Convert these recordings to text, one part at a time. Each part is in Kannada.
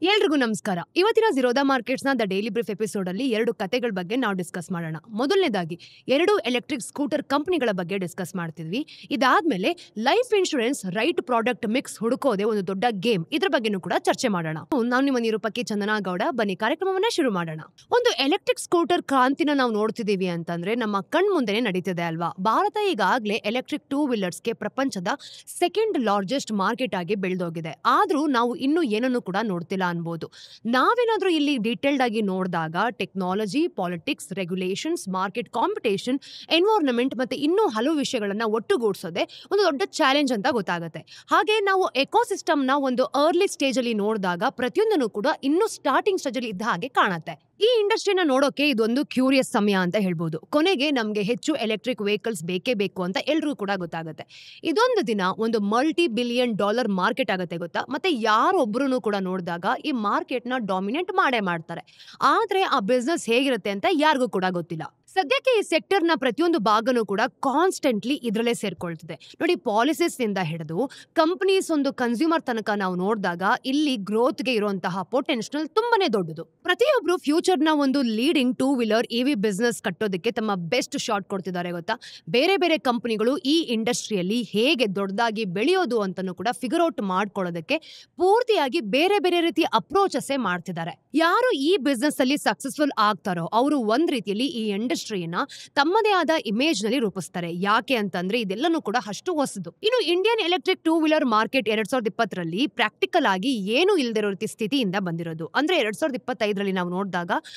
ಎಲ್ರಿಗೂ ನಮಸ್ಕಾರ. ಇವತ್ತಿನ ಝೀರೋದಾ ಮಾರ್ಕೆಟ್ಸ್‌ನ ದ ಡೈಲಿ ಬ್ರೀಫ್ ಎಪಿಸೋಡ್ ಅಲ್ಲಿ 2 ಕತೆಗಳ ಬಗ್ಗೆ ನಾವು ಡಿಸ್ಕಸ್ ಮಾಡೋಣ. ಮೊದಲನೇದಾಗಿ 2 ಎಲೆಕ್ಟ್ರಿಕ್ ಸ್ಕೂಟರ್ ಕಂಪನಿಗಳ ಬಗ್ಗೆ ಡಿಸ್ಕಸ್ ಮಾಡ್ತಿದ್ವಿ. ಇದಾದ್ಮೇಲೆ life insurance right product mix ಹುಡುಕೋದೇ ಒಂದು ದೊಡ್ಡ ಗೇಮ್, ಇದ್ರ ಬಗ್ಗೆನೂ ಕೂಡ ಚರ್ಚೆ ಮಾಡೋಣ. ನಾನು ನಿಮ್ಮ ನಿರೂಪಕಿ ಚಂದನಾ ಗೌಡ. ಬನ್ನಿ ಕಾರ್ಯಕ್ರಮವನ್ನ ಶುರು ಮಾಡೋಣ. ಒಂದು ಎಲೆಕ್ಟ್ರಿಕ್ ಸ್ಕೂಟರ್ ಕ್ರಾಂತಿನ ನಾವು ನೋಡ್ತಿದೀವಿ ಅಂತಂದ್ರೆ ನಮ್ಮ ಕಣ್ ಮುಂದೆನೆ ನಡೀತಿದೆ ಅಲ್ವಾ. ಭಾರತ ಈಗಾಗಲೇ ಎಲೆಕ್ಟ್ರಿಕ್ ಟೂ ವೀಲರ್ಸ್ಗೆ ಪ್ರಪಂಚದ ಸೆಕೆಂಡ್ ಲಾರ್ಜೆಸ್ಟ್ ಮಾರ್ಕೆಟ್ ಆಗಿ ಬೆಳೆದೋಗಿದೆ. ಆದ್ರೂ ನಾವು ಇನ್ನೂ ಏನನ್ನು ಕೂಡ ನೋಡ್ತಿಲ್ಲ ಅನ್ಬೋದು. ನಾವೇನಾದ್ರೂ ಇಲ್ಲಿ ಡೀಟೇಲ್ಡ್ ಆಗಿ ನೋಡಿದಾಗ technology, politics, regulations, market competition, environment ಮತ್ತೆ ಇನ್ನೂ ಹಲವು ವಿಷಯಗಳನ್ನ ಒಟ್ಟುಗೂಡಿಸೋದೇ ಒಂದು ದೊಡ್ಡ ಚಾಲೆಂಜ್ ಅಂತ ಗೊತ್ತಾಗುತ್ತೆ. ಹಾಗೆ ನಾವು ಎಕೋಸಿಸ್ಟಮ್ ನ ಒಂದು ಅರ್ಲಿ ಸ್ಟೇಜ್ ಅಲ್ಲಿ ನೋಡಿದಾಗ ಪ್ರತಿಯೊಂದನ್ನು ಕೂಡ ಇನ್ನೂ ಸ್ಟಾರ್ಟಿಂಗ್ ಸ್ಟೇಜ್ ಅಲ್ಲಿ ಇದ್ದ ಹಾಗೆ ಕಾಣುತ್ತೆ. ಈ ಇಂಡಸ್ಟ್ರಿನ ನೋಡೋಕೆ ಇದೊಂದು ಕ್ಯೂರಿಯಸ್ ಸಮಯ ಅಂತ ಹೇಳ್ಬೋದು. ಕೊನೆಗೆ ನಮ್ಗೆ ಹೆಚ್ಚು ಎಲೆಕ್ಟ್ರಿಕ್ ವೆಹಿಕಲ್ಸ್ ಬೇಕೇ ಬೇಕು ಅಂತ ಎಲ್ರಿಗೂ ಕೂಡ ಗೊತ್ತಾಗುತ್ತೆ. ಇದೊಂದು ದಿನ ಒಂದು $multi-billion ಮಾರ್ಕೆಟ್ ಆಗುತ್ತೆ ಗೊತ್ತಾ. ಮತ್ತೆ ಯಾರೊಬ್ರು ಕೂಡ ನೋಡಿದಾಗ ಈ ಮಾರ್ಕೆಟ್ ನ ಡಾಮಿನೇಟ್ ಮಾಡೇ ಮಾಡ್ತಾರೆ. ಆದ್ರೆ ಆ ಬಿಸ್ನೆಸ್ ಹೇಗಿರುತ್ತೆ ಅಂತ ಯಾರಿಗೂ ಕೂಡ ಗೊತ್ತಿಲ್ಲ. ಸದ್ಯಕ್ಕೆ ಈ ಸೆಕ್ಟರ್ ನ ಪ್ರತಿಯೊಂದು ಭಾಗನೂ ಕೂಡ ಕಾನ್ಸ್ಟೆಂಟ್ಲಿ ಇದ್ರಲ್ಲೇ ಸೇರ್ಕೊಳ್ತಿದೆ ನೋಡಿ. ಪಾಲಿಸೀಸ್ ಇಂದ ಹಿಡಿದು ಕಂಪನೀಸ್ ಒಂದು ಕನ್ಸ್ಯೂಮರ್ ತನಕ ನಾವು ನೋಡಿದಾಗ ಇಲ್ಲಿ ಗ್ರೋತ್ ಗೆ ಇರುವಂತಹ ಪೊಟೆನ್ಶಿಯಲ್ ತುಂಬಾನೇ ದೊಡ್ಡದು. ಪ್ರತಿಯೊಬ್ರು ಫ್ಯೂಚರ್ ನ ಒಂದು leading two wheeler EV business ಕಟ್ಟೋದಕ್ಕೆ ತಮ್ಮ ಬೆಸ್ಟ್ ಶಾಟ್ ಕೊಡ್ತಿದ್ದಾರೆ ಗೊತ್ತಾ. ಬೇರೆ ಬೇರೆ ಕಂಪನಿಗಳು ಈ ಇಂಡಸ್ಟ್ರಿಯಲ್ಲಿ ಹೇಗೆ ದೊಡ್ಡದಾಗಿ ಬೆಳೆಯೋದು ಅಂತಾನೂ ಕೂಡ ಫಿಗರ್ ಔಟ್ ಮಾಡ್ಕೊಳ್ಳೋದಕ್ಕೆ ಪೂರ್ತಿಯಾಗಿ ಬೇರೆ ಬೇರೆ ರೀತಿಯ ಅಪ್ರೋಚಸ್ ಮಾಡ್ತಿದ್ದಾರೆ. ಯಾರು ಈ ಬಿಸ್ನೆಸ್ ಅಲ್ಲಿ ಸಕ್ಸಸ್ಫುಲ್ ಆಗ್ತಾರೋ ಅವರು ಒಂದ್ ರೀತಿಯಲ್ಲಿ ಈ ಇಂಡಸ್ಟ್ರಿಯನ್ನ ತಮ್ಮದೇ ಆದ ಇಮೇಜ್ ನಲ್ಲಿ ರೂಪಿಸ್ತಾರೆ. ಯಾಕೆ ಅಂತಂದ್ರೆ ಇದೆಲ್ಲನೂ ಕೂಡ ಅಷ್ಟು ಹೊಸದು. ಇನ್ನು Indian electric two wheeler market 2020ರಲ್ಲಿ ಪ್ರಾಕ್ಟಿಕಲ್ ಆಗಿ ಏನು ಇಲ್ದಿರೋ ರೀತಿ ಸ್ಥಿತಿಯಿಂದ ಬಂದಿರೋದು. ಅಂದ್ರೆ 2025ರಲ್ಲಿ ನಾವು ನೋಡಿದಾಗ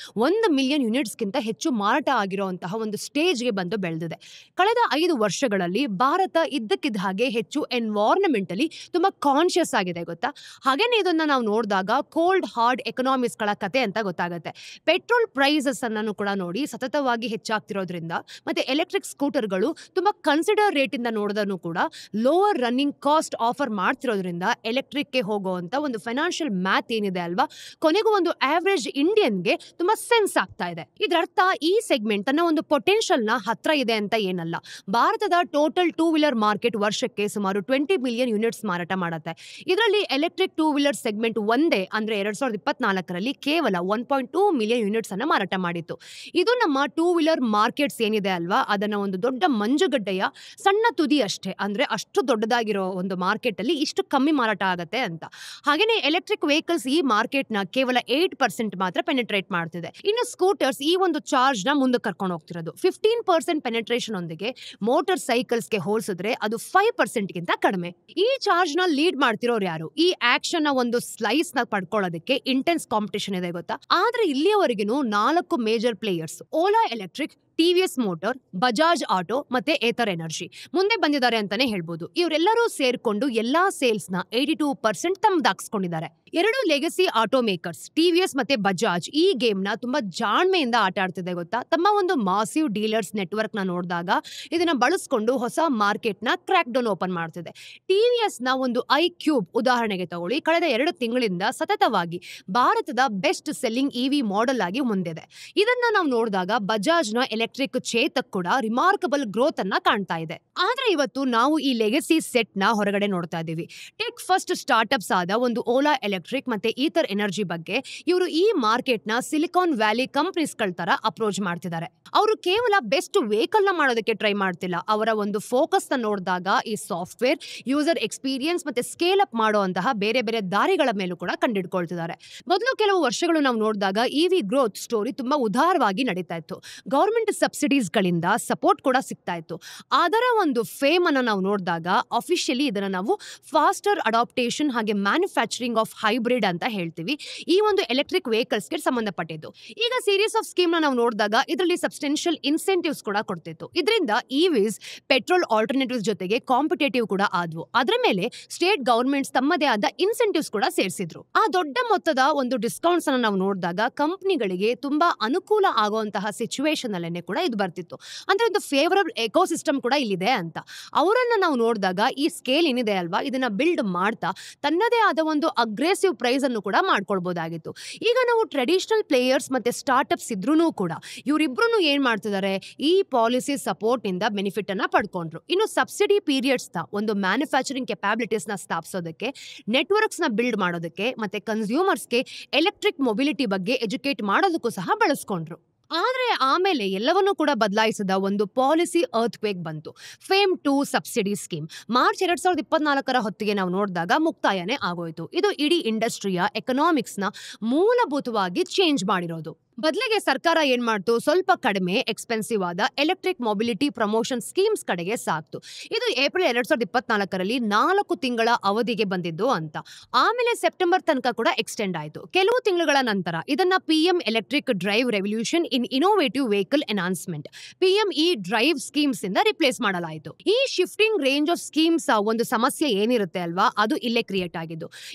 1 ಮಿಲಿಯನ್ ಯೂನಿಟ್ಸ್ ಗಿಂತ ಹೆಚ್ಚು ಮಾರಾಟ ಆಗಿರುವಂತಹ ಒಂದು ಸ್ಟೇಜ್ಗೆ ಬಂದು ಬೆಳೆದಿದೆ. ಕಳೆದ 5 ವರ್ಷಗಳಲ್ಲಿ ಭಾರತ ಇದ್ದಕ್ಕಿದ್ದ ಹಾಗೆ ಹೆಚ್ಚು ಎನ್ವೈರನ್ಮೆಂಟಲಿ ತುಂಬಾ ಕಾನ್ಶಿಯಸ್ ಆಗಿದೆ ಗೊತ್ತಾ. ಹಾಗೇನೆ ಇದನ್ನ ನಾವು ನೋಡಿದಾಗ ಕೋಲ್ಡ್ ಹಾರ್ಡ್ ಎಕನಾಮಿಕ್ಸ್ ಗಳ ಕತೆ ಅಂತ ಗೊತ್ತಾಗುತ್ತೆ. ಪೆಟ್ರೋಲ್ ಪ್ರೈಸಸ್ ಅನ್ನು ಕೂಡ ನೋಡಿ ಸತತವಾಗಿ ಹೆಚ್ಚಾಗ್ತಿರೋದ್ರಿಂದ ಮತ್ತೆ ಎಲೆಕ್ಟ್ರಿಕ್ ಸ್ಕೂಟರ್ಗಳು ತುಂಬಾ ಕನ್ಸಿಡರ್ ರೇಟ್ ಇಂದ ನೋಡಿದ್ರು ಕೂಡ ಲೋವರ್ ರನ್ನಿಂಗ್ ಕಾಸ್ಟ್ ಆಫರ್ ಮಾಡ್ತಿರೋದ್ರಿಂದ ಎಲೆಕ್ಟ್ರಿಕ್ ಗೆ ಹೋಗುವಂತ ಒಂದು ಫೈನಾನ್ಷಿಯಲ್ ಮ್ಯಾಥ್ ಏನಿದೆ ಅಲ್ವಾ, ಕೊನೆಗೂ ಒಂದು ಆವರೇಜ್ ಇಂಡಿಯನ್ಗೆ ತುಂಬಾ ಸೆನ್ಸ್ ಆಗ್ತಾ ಇದೆ. ಇದರರ್ಥ ಈ ಸೆಗ್ಮೆಂಟ್ ತನ್ನ ಒಂದು ಪೊಟೆನ್ಶಿಯಲ್ ನ ಹತ್ರ ಇದೆ ಅಂತ ಏನಲ್ಲ. ಭಾರತದ ಟೋಟಲ್ ಟೂ ವೀಲರ್ ಮಾರ್ಕೆಟ್ ವರ್ಷಕ್ಕೆ ಸುಮಾರು 20 ಮಿಲಿಯನ್ ಯೂನಿಟ್ಸ್ ಮಾರಾಟ ಮಾಡುತ್ತೆ. ಇದರಲ್ಲಿ ಎಲೆಕ್ಟ್ರಿಕ್ ಟೂ ವೀಲರ್ ಸೆಗ್ಮೆಂಟ್ ಒಂದೇ ಅಂದ್ರೆ 2024ರಲ್ಲಿ ಕೇವಲ 1.2 ಮಿಲಿಯನ್ ಯೂನಿಟ್ಸ್ ಅನ್ನ ಮಾರಾಟ ಮಾಡಿತ್ತು. ಇದು ನಮ್ಮ ಟೂ ವೀಲರ್ ಮಾರ್ಕೆಟ್ಸ್ ಏನಿದೆ ಅಲ್ವಾ ಅದನ್ನ ಒಂದು ದೊಡ್ಡ ಮಂಜುಗಡ್ಡೆಯ ಸಣ್ಣ ತುದಿ ಅಷ್ಟೇ. ಅಂದ್ರೆ ಅಷ್ಟು ದೊಡ್ಡದಾಗಿರೋ ಒಂದು ಮಾರ್ಕೆಟ್ ಅಲ್ಲಿ ಇಷ್ಟು ಕಮ್ಮಿ ಮಾರಾಟ ಆಗತ್ತೆ ಅಂತ. ಹಾಗೇನೆ ಎಲೆಕ್ಟ್ರಿಕ್ ವೆಹಿಕಲ್ಸ್ ಈ ಮಾರ್ಕೆಟ್ ನ ಕೇವಲ 8% ಮಾತ್ರ ಪೆನೆಟ್ರೇಟ್ ಮಾಡ್ತಿದೆ. ಇನ್ನು ಸ್ಕೂಟರ್ಸ್ ಈ ಒಂದು ಚಾರ್ಜ್ ನ ಮುಂದೆ ಕರ್ಕೊಂಡು ಹೋಗ್ತಿರೋದು. 15% ಪೆನೆಟ್ರೇಷನ್ ಒಂದಿಗೆ ಮೋಟಾರ್ ಸೈಕಲ್ಸ್ ಗೆ ಹೋಲಿಸಿದ್ರೆ ಅದು 5% ಗಿಂತ ಕಡಿಮೆ. ಈ ಚಾರ್ಜ್ ನ ಲೀಡ್ ಮಾಡ್ತಿರೋರು ಯಾರು? ಈ ಆಕ್ಷನ್ ನ ಒಂದು ಸ್ಲೈಸ್ ನ ಪಡ್ಕೊಳ್ಳೋದಕ್ಕೆ ಇಂಟೆನ್ಸ್ ಕಾಂಪಿಟೇಷನ್ ಇದೆ ಗೊತ್ತಾ. ಆದ್ರೆ ಇಲ್ಲಿಯವರೆಗೂ 4 major players Ola electric, TVS motor, Bajaj auto ಮತ್ತೆ ಏತರ್ ಎನರ್ಜಿ ಮುಂದೆ ಬಂದಿದ್ದಾರೆ ಅಂತಾನೆ ಹೇಳ್ಬೋದು. ಇವರೆಲ್ಲರೂ ಸೇರ್ಕೊಂಡು ಎಲ್ಲಾ ಸೇಲ್ಸ್ ನ 82% ತಮ್ಮದಾಗಿಸ್ಕೊಂಡಿದ್ದಾರೆ. 2 ಲೆಗಸಿ ಆಟೋ ಮೇಕರ್ಸ್ ಟಿವಿಎಸ್ ಮತ್ತೆ ಬಜಾಜ್ ಈ ಗೇಮ್ ನ ತುಂಬಾ ಜಾಣ್ಮೆಯಿಂದ ಆಟ ಆಡ್ತಿದೆ ಗೊತ್ತಾ. ತಮ್ಮ ಒಂದು ಮಾಸಿವ್ ಡೀಲರ್ಸ್ ನೆಟ್ವರ್ಕ್ ನ ನೋಡಿದಾಗ ಇದನ್ನ ಬಳಸ್ಕೊಂಡು ಹೊಸ ಮಾರ್ಕೆಟ್ ನ ಕ್ರ್ಯಾಕ್ ಡೌನ್ ಓಪನ್ ಮಾಡ್ತಿದೆ. ಟಿವಿಎಸ್ ನ ಒಂದು ಐಕ್ಯೂಬ್ ಉದಾಹರಣೆಗೆ ತಗೊಳ್ಳಿ. ಕಳೆದ 2 ತಿಂಗಳಿಂದ ಸತತವಾಗಿ ಭಾರತದ ಬೆಸ್ಟ್ ಸೆಲ್ಲಿಂಗ್ ಇವಿ ಮಾಡೆಲ್ ಆಗಿ ಮುಂದಿದೆ. ಇದನ್ನ ನಾವು ನೋಡಿದಾಗ ಬಜಾಜ್ ನ ಎಲೆಕ್ಟ್ರಿಕ್ ಚೇತಕ್ ಕೂಡ ರಿಮಾರ್ಕಬಲ್ ಗ್ರೋತ್ ಅನ್ನ ಕಾಣ್ತಾ ಇದೆ. ಆದ್ರೆ ಇವತ್ತು ನಾವು ಈ ಲೆಗಸಿ ಸೆಟ್ ನ ಹೊರಗಡೆ ನೋಡ್ತಾ ಇದೀವಿ. ಟೆಕ್ ಫಸ್ಟ್ ಸ್ಟಾರ್ಟ್ಅಪ್ಸ್ ಆದ ಒಂದು ಓಲಾ ಎಲೆಕ್ಟ್ರಿಕ್ ಮತ್ತೆ ಈಥರ್ ಎನರ್ಜಿ ಬಗ್ಗೆ ಇವರು ಈ ಮಾರ್ಕೆಟ್ ನ ಸಿಲಿಕಾನ್ ವ್ಯಾಲಿ ಕಂಪನೀಸ್ ಗಳ ತರ ಅಪ್ರೋಚ್ ಮಾಡ್ತಿದ್ದಾರೆ. ಅವರು ಕೇವಲ ಬೆಸ್ಟ್ ವೆಹಿಕಲ್ ನ ಮಾಡೋದಕ್ಕೆ ಟ್ರೈ ಮಾಡ್ತಿಲ್ಲ. ಅವರ ಒಂದು ಫೋಕಸ್ ನ ನೋಡಿದಾಗ ಈ ಸಾಫ್ಟ್ವೇರ್, ಯೂಸರ್ ಎಕ್ಸ್ಪೀರಿಯನ್ಸ್ ಮತ್ತೆ ಸ್ಕೇಲ್ ಅಪ್ ಮಾಡುವಂತಹ ಬೇರೆ ಬೇರೆ ದಾರಿಗಳ ಮೇಲೂ ಕೂಡ ಕಂಡಿಡ್ಕೊಳ್ತಿದ್ದಾರೆ. ಮೊದಲು ಕೆಲವು ವರ್ಷಗಳು ನಾವು ನೋಡಿದಾಗ ಇವಿ ಗ್ರೋತ್ ಸ್ಟೋರಿ ತುಂಬಾ ಉದಾರವಾಗಿ ನಡೀತಾ ಇತ್ತು. ಗವರ್ಮೆಂಟ್ ಸಬ್ಸಿಡೀಸ್ ಗಳಿಂದ ಸಪೋರ್ಟ್ ಕೂಡ ಸಿಗ್ತಾ ಇತ್ತು. ಅದರ ಒಂದು ಫೇಮ್ ಅನ್ನ ನಾವು ನೋಡಿದಾಗ ಅಫಿಷಿಯಲಿ ಇದನ್ನ ನಾವು ಫಾಸ್ಟರ್ ಅಡಾಪ್ಟೇಷನ್ ಹಾಗೆ ಮ್ಯಾನುಫ್ಯಾಕ್ಚರಿಂಗ್ ಆಫ್ ಹೈಬ್ರಿಡ್ ಅಂತ ಹೇಳ್ತೀವಿ. ಈ ಒಂದು ಎಲೆಕ್ಟ್ರಿಕ್ ವೆಹಿಕಲ್ಸ್ ಗೆ ಸಂಬಂಧಪಟ್ಟಿದ್ದು. ಈಗ ಸೀರೀಸ್ ಆಫ್ ಸ್ಕೀಮ್ ನಾವು ನೋಡಿದಾಗ ಇದರಲ್ಲಿ ಸಬ್ಸ್ಟೆನ್ಷಿಯಲ್ ಇನ್ಸೆಂಟಿವ್ಸ್ ಕೂಡ ಕೊಡ್ತಿತ್ತು. ಇದರಿಂದ ಇವಿಸ್ ಪೆಟ್ರೋಲ್ ಆಲ್ಟರ್ನೇಟಿವ್ಸ್ ಜೊತೆಗೆ ಕಾಂಪಿಟೇಟಿವ್ ಕೂಡ ಆದ್ವು. ಅದರ ಮೇಲೆ ಸ್ಟೇಟ್ ಗವರ್ಮೆಂಟ್ಸ್ ತಮ್ಮದೇ ಆದ ಇನ್ಸೆಂಟಿವ್ಸ್ ಕೂಡ ಸೇರಿಸಿದ್ರು. ಆ ದೊಡ್ಡ ಮೊತ್ತದ ಒಂದು ಡಿಸ್ಕೌಂಟ್ಸ್ ಅನ್ನು ನಾವು ನೋಡಿದಾಗ ಕಂಪನಿಗಳಿಗೆ ತುಂಬಾ ಅನುಕೂಲ ಆಗುವಂತಹ ಸಿಚುವೇಶನ್ ಅಲ್ಲೇನೆ ಕೂಡ ಇದು ಬರ್ತಿತ್ತು. ಅಂದ್ರೆ ಒಂದು ಫೇವರಬಲ್ ಎಕೋಸಿಸ್ಟಮ್ ಕೂಡ ಇಲ್ಲಿದೆ ಅಂತ. ಅವರನ್ನ ನಾವು ನೋಡಿದಾಗ ಈ ಸ್ಕೇಲ್ ಏನಿದೆ ಅಲ್ವಾ, ಇದನ್ನ ಬಿಲ್ಡ್ ಮಾಡ್ತಾ ತನ್ನದೇ ಆದ ಒಂದು ಅಗ್ರೆಸಿವ್ ಪ್ರೈಸ್ ಅನ್ನು ಕೂಡ ಮಾಡ್ಕೊಳ್ಬಹುದಾಗಿತ್ತು. ಈಗ ನಾವು ಟ್ರೆಡಿಷನಲ್ ಪ್ಲೇಯರ್ಸ್ ಮತ್ತೆ ಸ್ಟಾರ್ಟ್ಅಪ್ಸ್ ಇದ್ರೂ ಕೂಡ ಇವರಿಬ್ರು ಏನ್ ಮಾಡ್ತಿದ್ದಾರೆ, ಈ ಪಾಲಿಸಿ ಸಪೋರ್ಟ್ ಇಂದ ಬೆನಿಫಿಟ್ ಅನ್ನ ಪಡ್ಕೊಂಡ್ರು. ಇನ್ನು ಸಬ್ಸಿಡಿ ಪೀರಿಯಡ್ಸ್ ನ ಒಂದು ಮ್ಯಾನುಫ್ಯಾಕ್ಚರಿಂಗ್ ಕೆಪಾಬಿಲಿಟೀಸ್ ನ ಸ್ಥಾಪಿಸೋದಕ್ಕೆ, ನೆಟ್ವರ್ಕ್ಸ್ ನ ಬಿಲ್ಡ್ ಮಾಡೋದಕ್ಕೆ ಮತ್ತೆ ಕನ್ಸ್ಯೂಮರ್ಸ್ಗೆ ಎಲೆಕ್ಟ್ರಿಕ್ ಮೊಬಿಲಿಟಿ ಬಗ್ಗೆ ಎಜುಕೇಟ್ ಮಾಡೋದಕ್ಕೂ ಸಹ ಬಳಸ್ಕೊಂಡ್ರು. ಆದ್ರೆ ಆಮೇಲೆ ಎಲ್ಲವನ್ನೂ ಕೂಡ ಬದಲಾಯಿಸಿದ ಒಂದು ಪಾಲಿಸಿ ಅರ್ತ್ ಕ್ವೇಕ್ ಬಂತು. ಫೇಮ್ 2 ಸಬ್ಸಿಡಿ ಸ್ಕೀಮ್ ಮಾರ್ಚ್ 2024 ಹೊತ್ತಿಗೆ ನಾವು ನೋಡಿದಾಗ ಮುಕ್ತಾಯನೇ ಆಗೋಯ್ತು. ಇದು ಇಡೀ ಇಂಡಸ್ಟ್ರಿಯ ಎಕನಾಮಿಕ್ಸ್ ನ ಮೂಲಭೂತವಾಗಿ ಚೇಂಜ್ ಮಾಡಿರೋದು. ಬದಲಿಗೆ ಸರ್ಕಾರ ಏನ್ ಮಾಡ್ತು, ಸ್ವಲ್ಪ ಕಡಿಮೆ ಎಕ್ಸ್ಪೆನ್ಸಿವ್ ಆದ ಎಲೆಕ್ಟ್ರಿಕ್ ಮೊಬಿಲಿಟಿ ಪ್ರಮೋಷನ್ ಸ್ಕೀಮ್ಸ್ ಕಡೆಗೆ ಸಾಕ್ತು. ಇದು ಏಪ್ರಿಲ್ 2024 4 ತಿಂಗಳ ಅವಧಿಗೆ ಬಂದಿದ್ದು ಅಂತ. ಆಮೇಲೆ ಸೆಪ್ಟೆಂಬರ್ ತನಕ ಕೂಡ ಎಕ್ಸ್ಟೆಂಡ್ ಆಯ್ತು. ಕೆಲವು ತಿಂಗಳುಗಳ ನಂತರ ಇದನ್ನ PM ಎಲೆಕ್ಟ್ರಿಕ್ ಡ್ರೈವ್ ರೆವಲ್ಯೂಷನ್ ಇನ್ innovative vehicle enhancement PME drive schemes ಇಂದ ರಿಪ್ಲೇಸ್ ಮಾಡಲಾಯಿತು. ಈ ಶಿಫ್ಟಿಂಗ್ ರೇಂಜ್ ಆಫ್ ಸ್ಕೀಮ್ಸ್ ಒಂದು ಸಮಸ್ಯೆ ಏನಿರುತ್ತೆ ಅಲ್ವಾ, ಅದು ಇಲ್ಲೇ ಕ್ರಿಯೇಟ್ ಆಗಿದ್ದು.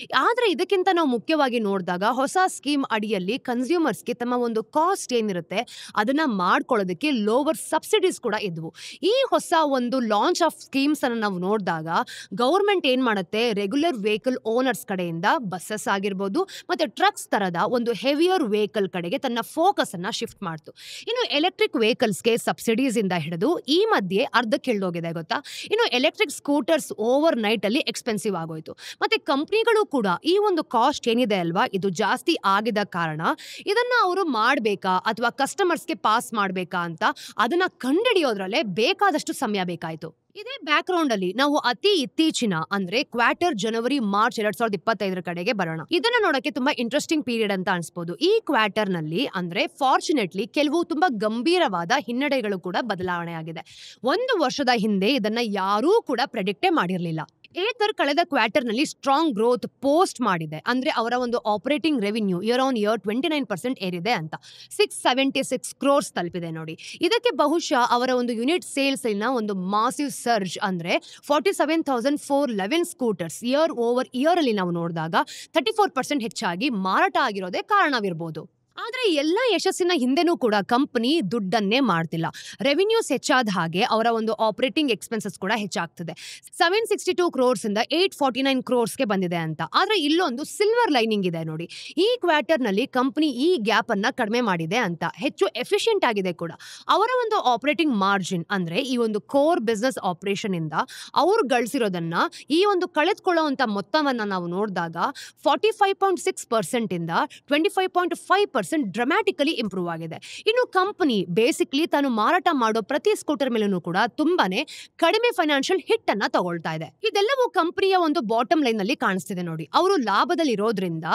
ಆದ್ರೆ ಇದಕ್ಕಿಂತ ನಾವು ಮುಖ್ಯವಾಗಿ ನೋಡಿದಾಗ ಹೊಸ ಸ್ಕೀಮ್ ಅಡಿಯಲ್ಲಿ ಕನ್ಸ್ಯೂಮರ್ಸ್ಗೆ ತಮ್ಮ ಒಂದು ಕಾಸ್ಟ್ ಏನಿರುತ್ತೆ ಅದನ್ನ ಮಾಡ್ಕೊಳ್ಳೋದಕ್ಕೆ ಲೋವರ್ ಸಬ್ಸಿಡೀಸ್ ಕೂಡ ಇದ್ವು. ಈ ಹೊಸ ಒಂದು ಲಾಂಚ್ ಆಫ್ ಸ್ಕೀಮ್ಸ್ ಅನ್ನು ನಾವು ನೋಡಿದಾಗ ಗೌರ್ಮೆಂಟ್ ಏನ್ ಮಾಡುತ್ತೆ, ರೆಗ್ಯುಲರ್ ವೆಹಿಕಲ್ ಓನರ್ಸ್ ಕಡೆಯಿಂದ ಬಸ್ಸಸ್ ಆಗಿರ್ಬೋದು ಮತ್ತೆ ಟ್ರಕ್ಸ್ ತರದ ಒಂದು ಹೆವಿಯರ್ ವೆಹಿಕಲ್ ಕಡೆಗೆ ತನ್ನ ಫೋಕಸ್ ಅನ್ನ ಶಿಫ್ಟ್ ಮಾಡ್ತು. ಇನ್ನು ಎಲೆಕ್ಟ್ರಿಕ್ ವೆಹಿಕಲ್ಸ್ಗೆ ಸಬ್ಸಿಡೀಸ್ ಇಂದ ಹಿಡಿದು ಈ ಮಧ್ಯೆ ಅರ್ಧಕ್ಕೆ ಇಳಿದೋಗಿದೆ ಗೊತ್ತಾ. ಇನ್ನು ಎಲೆಕ್ಟ್ರಿಕ್ ಸ್ಕೂಟರ್ಸ್ ಓವರ್ ನೈಟ್ ಅಲ್ಲಿ ಎಕ್ಸ್ಪೆನ್ಸಿವ್ ಆಗೋಯ್ತು. ಮತ್ತೆ ಕಂಪ್ನಿಗಳು ಕೂಡ ಈ ಒಂದು ಕಾಸ್ಟ್ ಏನಿದೆ ಅಲ್ವಾ, ಇದು ಜಾಸ್ತಿ ಆಗಿದ ಕಾರಣ ಇದನ್ನ ಅವರು ಮಾಡ್ಬೇಕಾ ಅಥವಾ ಕಸ್ಟಮರ್ಸ್ಗೆ ಪಾಸ್ ಮಾಡ್ಬೇಕಾ ಅಂತ ಅದನ್ನ ಕಂಡುಹಿಡಿಯೋದ್ರಲ್ಲೇ ಬೇಕಾದಷ್ಟು ಸಮಯ ಬೇಕಾಯ್ತು. ಇದೇ ಬ್ಯಾಕ್ ಗ್ರೌಂಡ್ ಅಲ್ಲಿ ನಾವು ಅತಿ ಇತ್ತೀಚಿನ ಅಂದ್ರೆ ಕ್ವಾರ್ಟರ್ ಜನವರಿ ಮಾರ್ಚ್ 2025 ಕಡೆಗೆ ಬರೋಣ. ಇದನ್ನ ನೋಡಕ್ಕೆ ತುಂಬಾ ಇಂಟ್ರೆಸ್ಟಿಂಗ್ ಪೀರಿಯಡ್ ಅಂತ ಅನ್ಸ್ಬೋದು. ಈ ಕ್ವಾರ್ಟರ್ ನಲ್ಲಿ ಅಂದ್ರೆ ಫಾರ್ಚುನೇಟ್ಲಿ ಕೆಲವು ತುಂಬಾ ಗಂಭೀರವಾದ ಹಿನ್ನಡೆಗಳು ಕೂಡ ಬದಲಾವಣೆ ಆಗಿದೆ. 1 ವರ್ಷದ ಹಿಂದೆ ಇದನ್ನ ಯಾರೂ ಕೂಡ ಪ್ರೆಡಿಕ್ಟೇ ಮಾಡಿರ್ಲಿಲ್ಲ. ಏತರ್ ಕಳೆದ ಕ್ವಾರ್ಟರ್ ನಲ್ಲಿ ಸ್ಟ್ರಾಂಗ್ ಗ್ರೋತ್ ಪೋಸ್ಟ್ ಮಾಡಿದೆ. ಅಂದ್ರೆ ಅವರ ಒಂದು operating revenue year on year 29% ಏರಿದೆ ಅಂತ 676 crores ತಲುಪಿದೆ ನೋಡಿ. ಇದಕ್ಕೆ ಬಹುಶಃ ಅವರ ಒಂದು ಯೂನಿಟ್ ಸೇಲ್ಸ್ ಒಂದು ಮಾಸಿವ್ ಸರ್ಜ್ ಅಂದ್ರೆ 47,411 ಸ್ಕೂಟರ್ಸ್ ಇಯರ್ ಓವರ್ ಇಯರ್ ಅಲ್ಲಿ ನಾವು ನೋಡಿದಾಗ 34% ಹೆಚ್ಚಾಗಿ ಮಾರಾಟ ಆಗಿರೋದೇ ಕಾರಣವಿರಬಹುದು. ಆದ್ರೆ ಎಲ್ಲ ಯಶಸ್ಸಿನ ಹಿಂದೆನೂ ಕೂಡ ಕಂಪನಿ ದುಡ್ಡನ್ನೇ ಮಾಡ್ತಿಲ್ಲ. ರೆವಿನ್ಯೂಸ್ ಹೆಚ್ಚಾದ ಹಾಗೆ ಅವರ ಒಂದು ಆಪರೇಟಿಂಗ್ ಎಕ್ಸ್ಪೆನ್ಸಸ್ ಕೂಡ ಹೆಚ್ಚಾಗ್ತದೆ. 762 crores ಇಂದ 849 crores ಬಂದಿದೆ ಅಂತ. ಆದ್ರೆ ಇಲ್ಲೊಂದು ಸಿಲ್ವರ್ ಲೈನಿಂಗ್ ಇದೆ ನೋಡಿ. ಈ ಕ್ವಾರ್ಟರ್ ನಲ್ಲಿ ಕಂಪನಿ ಈ ಗ್ಯಾಪ್ ಅನ್ನ ಕಡಿಮೆ ಮಾಡಿದೆ ಅಂತ, ಹೆಚ್ಚು ಎಫಿಷಿಯಂಟ್ ಆಗಿದೆ ಕೂಡ. ಅವರ ಒಂದು ಆಪರೇಟಿಂಗ್ ಮಾರ್ಜಿನ್ ಅಂದ್ರೆ ಈ ಒಂದು ಕೋರ್ ಬಿಸ್ನೆಸ್ ಆಪರೇಷನ್ ಇಂದ ಅವ್ರು ಗಳಿಸಿರೋದನ್ನ ಈ ಒಂದು ಕಳೆದುಕೊಳ್ಳುವಂತ ಮೊತ್ತವನ್ನ ನಾವು ನೋಡಿದಾಗ 45.6% ಇಂದ 25.5% ಡ್ರಾಮ್ಯಾಟಿಕಲಿ ಇಂಪ್ರೂವ್ ಆಗಿದೆ. ಇನ್ನು ಕಂಪನಿ ಬೇಸಿಕ್ಲಿ ತಾನು ಮಾರಾಟ ಮಾಡೋ ಪ್ರತಿ ಸ್ಕೂಟರ್ ಮೇಲೂ ಕೂಡ ತುಂಬಾನೇ ಕಡಿಮೆ ಫೈನಾನ್ಷಿಯಲ್ ಹಿಟ್ ಅನ್ನ ತಗೊಳ್ತಾ ಇದೆ. ಇದೆಲ್ಲವೂ ಕಂಪನಿಯ ಒಂದು ಬಾಟಮ್ ಲೈನ್ ನಲ್ಲಿ ಕಾಣಿಸ್ತಿದೆ ನೋಡಿ. ಅವರು ಲಾಭದಲ್ಲಿ ಇರೋದ್ರಿಂದ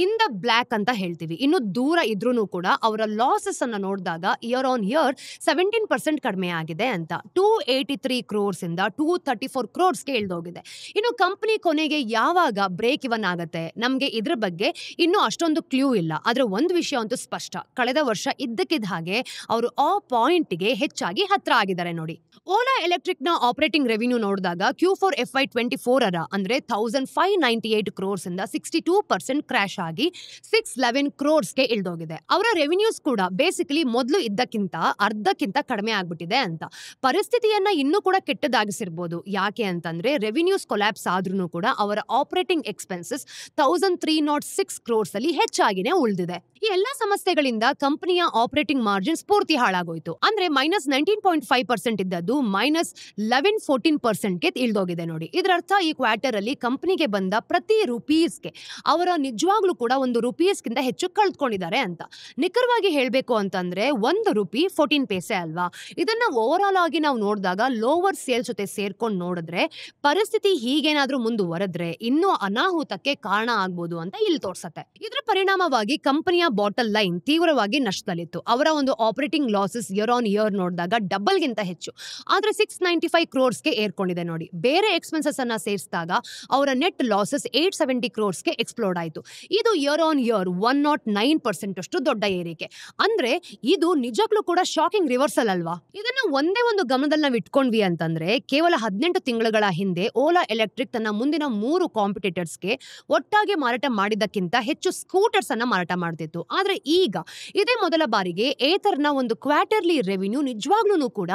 ಇನ್ ದ ಬ್ಲಾಕ್ ಅಂತ ಹೇಳ್ತೀವಿ. ಇನ್ನು ದೂರ ಇದ್ರೂ ಕೂಡ ಅವರ ಲಾಸಸ್ ಅನ್ನ ನೋಡಿದಾಗ ಇಯರ್ ಆನ್ ಇಯರ್ 17% ಕಡಿಮೆ ಆಗಿದೆ ಅಂತ 283 crores ಇಂದ 234 crores ಇಳಿದೋಗಿದೆ. ಇನ್ನು ಕಂಪನಿ ಕೊನೆಗೆ ಯಾವಾಗ ಬ್ರೇಕ್ ಇವನ್ ಆಗತ್ತೆ, ನಮ್ಗೆ ಇದ್ರ ಬಗ್ಗೆ ಇನ್ನೂ ಅಷ್ಟೊಂದು ಕ್ಲೂ ಇಲ್ಲ. ಆದ್ರೆ ಒಂದು ವಿಷಯ ಅಂತೂ ಸ್ಪಷ್ಟ, ಕಳೆದ ವರ್ಷ ಇದ್ದಕ್ಕಿದ್ದ ಹಾಗೆ ಅವರು ಆ ಪಾಯಿಂಟ್ ಗೆ ಹೆಚ್ಚಾಗಿ ಹತ್ರ ಆಗಿದ್ದಾರೆ ನೋಡಿ. ಓಲಾ ಎಲೆಕ್ಟ್ರಿಕ್ ನ ಆಪರೇಟಿಂಗ್ ರೆವಿನ್ಯೂ ನೋಡಿದಾಗ Q4 FY24 ಅಂದ್ರೆ 1,598 crores ಇಂದ 62% ಕ್ರಾಶ್ ಆಗಿ 611 crores ಇಳಿದೋಗಿದೆ. ಅವರ ರೆವಿನ್ಯೂಸ್ ಕೂಡ ಬೇಸಿಕಲಿ ಮೊದಲು ಇದ್ದಕ್ಕಿಂತ ಅರ್ಧಕ್ಕಿಂತ ಕಡಿಮೆ ಆಗ್ಬಿಟ್ಟಿದೆ ಅಂತ. ಪರಿಸ್ಥಿತಿಯನ್ನ ಇನ್ನೂ ಕೂಡ ಕೆಟ್ಟದಾಗಿಸಿರ್ಬೋದು. ಯಾಕೆ ಅಂತಂದ್ರೆ ರೆವಿನ್ಯೂಸ್ ಕೊಲ್ಯಾಪ್ಸ್ ಆದ್ರೂ ಕೂಡ ಅವರ ಆಪರೇಟಿಂಗ್ ಎಕ್ಸ್ಪೆನ್ಸಸ್ 1,306 crores ಅಲ್ಲಿ ಹೆಚ್ಚಾಗಿನೇ ಉಳಿದಿದೆ. ಈ ಎಲ್ಲಾ ಸಮಸ್ಯೆಗಳಿಂದ ಕಂಪನಿಯ ಆಪರೇಟಿಂಗ್ ಮಾರ್ಜಿನ್ಸ್ ಪೂರ್ತಿ ಹಾಳಾಗೋಯ್ತು. ಅಂದ್ರೆ -19.5% ಇದ್ದದ್ದು -11-14% ಇಳಿದೋಗಿದೆ ನೋಡಿ. ಇದರರ್ಥ ಈ ಕ್ವಾರ್ಟರ್ ಅಲ್ಲಿ ಕಂಪನಿಗೆ ಬಂದ ಪ್ರತಿ ರುಪೀಸ್ಗೆ ಅವರ ನಿಜವಾಗ್ಲೂ ಕೂಡ ₹1 ಹೆಚ್ಚು ಕಳ್ಕೊಂಡಿದ್ದಾರೆ ಅಂತ. ನಿಖರವಾಗಿ ಹೇಳ್ಬೇಕು ಅಂತಂದ್ರೆ ₹1 14 ಪೈಸೆ ಅಲ್ವಾ. ಇದನ್ನ ಓವರ್ ಆಲ್ ಆಗಿ ನಾವು ನೋಡಿದಾಗ ಲೋವರ್ ಸೇಲ್ಸ್ ಜೊತೆ ಸೇರ್ಕೊಂಡು ನೋಡಿದ್ರೆ ಪರಿಸ್ಥಿತಿ ಹೀಗೇನಾದ್ರೂ ಮುಂದುವರೆದ್ರೆ ಇನ್ನೂ ಅನಾಹುತಕ್ಕೆ ಕಾರಣ ಆಗ್ಬೋದು ಅಂತ ಇಲ್ಲಿ ತೋರ್ಸತ್ತೆ. ಇದರ ಪರಿಣಾಮವಾಗಿ ಕಂಪನಿಯ ಬಾಟಲ್ ಲೈನ್ ತೀವ್ರವಾಗಿ ನಷ್ಟದಲ್ಲಿತ್ತು. ಅವರ ಒಂದು operating losses year on year ನೋಡಿದಾಗ ಡಬಲ್ ಗಿಂತ ಹೆಚ್ಚು, ಆದ್ರೆ 695 crores ಏರ್ಕೊಂಡಿದೆ ನೋಡಿ. ಬೇರೆ ಎಕ್ಸ್ಪೆನ್ಸಸ್ ಅನ್ನ ಸೇರಿಸಿದಾಗ ಅವರ ನೆಟ್ ಲಾಸಸ್ 870 crores ಎಕ್ಸ್ಪ್ಲೋಡ್ ಆಯ್ತು. ಇದು ಇಯರ್ ಆನ್ ಇಯರ್ 109% ಅಷ್ಟು ದೊಡ್ಡ ಏರಿಕೆ. ಅಂದ್ರೆ ಇದು ನಿಜಕ್ಕೂ ಕೂಡ ಶಾಕಿಂಗ್ ರಿವರ್ಸಲ್ ಅಲ್ವಾ. ಇದನ್ನ ಒಂದೇ ಒಂದು ಗಮನದಲ್ಲಿ ನಾವು ಇಟ್ಕೊಂಡ್ವಿ ಅಂತಂದ್ರೆ ಕೇವಲ 18 ತಿಂಗಳುಗಳ ಹಿಂದೆ ಓಲಾ ಎಲೆಕ್ಟ್ರಿಕ್ ತನ್ನ ಮುಂದಿನ 3 ಕಾಂಪಿಟೇಟರ್ಸ್ಗೆ ಒಟ್ಟಾಗಿ ಮಾರಾಟ ಮಾಡಿದ್ದಕ್ಕಿಂತ ಹೆಚ್ಚು ಸ್ಕೂಟರ್ಸ್ ಅನ್ನ ಮಾರಾಟ ಮಾಡ್ತಿತ್ತು. ಆದ್ರೆ ಆದ್ರೆ ಈಗ ಇದೇ ಮೊದಲ ಬಾರಿಗೆ ಏತರ್ನ ಒಂದು ಕ್ವಾರ್ಟರ್ಲಿ ರೆವಿನ್ಯೂ ನಿಜವಾಗ್ಲೂ ಕೂಡ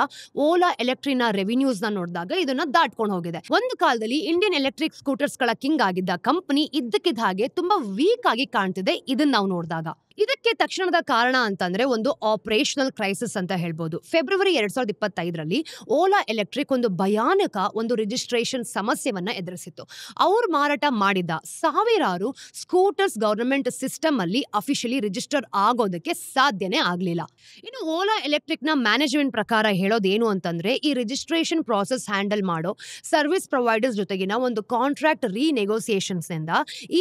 ಓಲಾ ಎಲೆಕ್ಟ್ರಿನ ರೆವಿನ್ಯೂಸ್ ನ ನೋಡಿದಾಗ ಇದನ್ನ ದಾಟ್ಕೊಂಡು ಹೋಗಿದೆ. ಒಂದು ಕಾಲದಲ್ಲಿ ಇಂಡಿಯನ್ ಎಲೆಕ್ಟ್ರಿಕ್ ಸ್ಕೂಟರ್ಸ್ ಗಳ ಕಿಂಗ್ ಆಗಿದ್ದ ಕಂಪನಿ ಇದ್ದಕ್ಕಿದ್ದ ಹಾಗೆ ತುಂಬಾ ವೀಕ್ ಆಗಿ ಕಾಣ್ತಿದೆ ಇದನ್ನ ನಾವು ನೋಡಿದಾಗ. ಇದಕ್ಕೆ ತಕ್ಷಣದ ಕಾರಣ ಅಂತಂದ್ರೆ ಒಂದು ಆಪರೇಷನಲ್ ಕ್ರೈಸಿಸ್ ಅಂತ ಹೇಳ್ಬೋದು. ಫೆಬ್ರವರಿ 2025ರಲ್ಲಿ ಓಲಾ ಎಲೆಕ್ಟ್ರಿಕ್ ಒಂದು ಭಯಾನಕ ಒಂದು ರಿಜಿಸ್ಟ್ರೇಷನ್ ಸಮಸ್ಯೆವನ್ನ ಎದುರಿಸಿತ್ತು. ಅವ್ರು ಮಾರಾಟ ಮಾಡಿದ ಸಾವಿರಾರು ಸ್ಕೂಟರ್ಸ್ ಗವರ್ನಮೆಂಟ್ ಸಿಸ್ಟಮ್ ಅಲ್ಲಿ ಅಫಿಷಿಯಲಿ ರಿಜಿಸ್ಟರ್ ಆಗೋದಕ್ಕೆ ಸಾಧ್ಯನೇ ಆಗ್ಲಿಲ್ಲ. ಇನ್ನು ಓಲಾ ಎಲೆಕ್ಟ್ರಿಕ್ ನ ಮ್ಯಾನೇಜ್ಮೆಂಟ್ ಪ್ರಕಾರ ಹೇಳೋದೇನು ಅಂತಂದ್ರೆ ಈ ರಿಜಿಸ್ಟ್ರೇಷನ್ ಪ್ರಾಸೆಸ್ ಹ್ಯಾಂಡಲ್ ಮಾಡೋ ಸರ್ವಿಸ್ ಪ್ರೊವೈಡರ್ಸ್ ಜೊತೆಗಿನ ಒಂದು ಕಾಂಟ್ರಾಕ್ಟ್ ರೀನೆಗೋಸಿಯೇಷನ್ಸ್ ನಿಂದ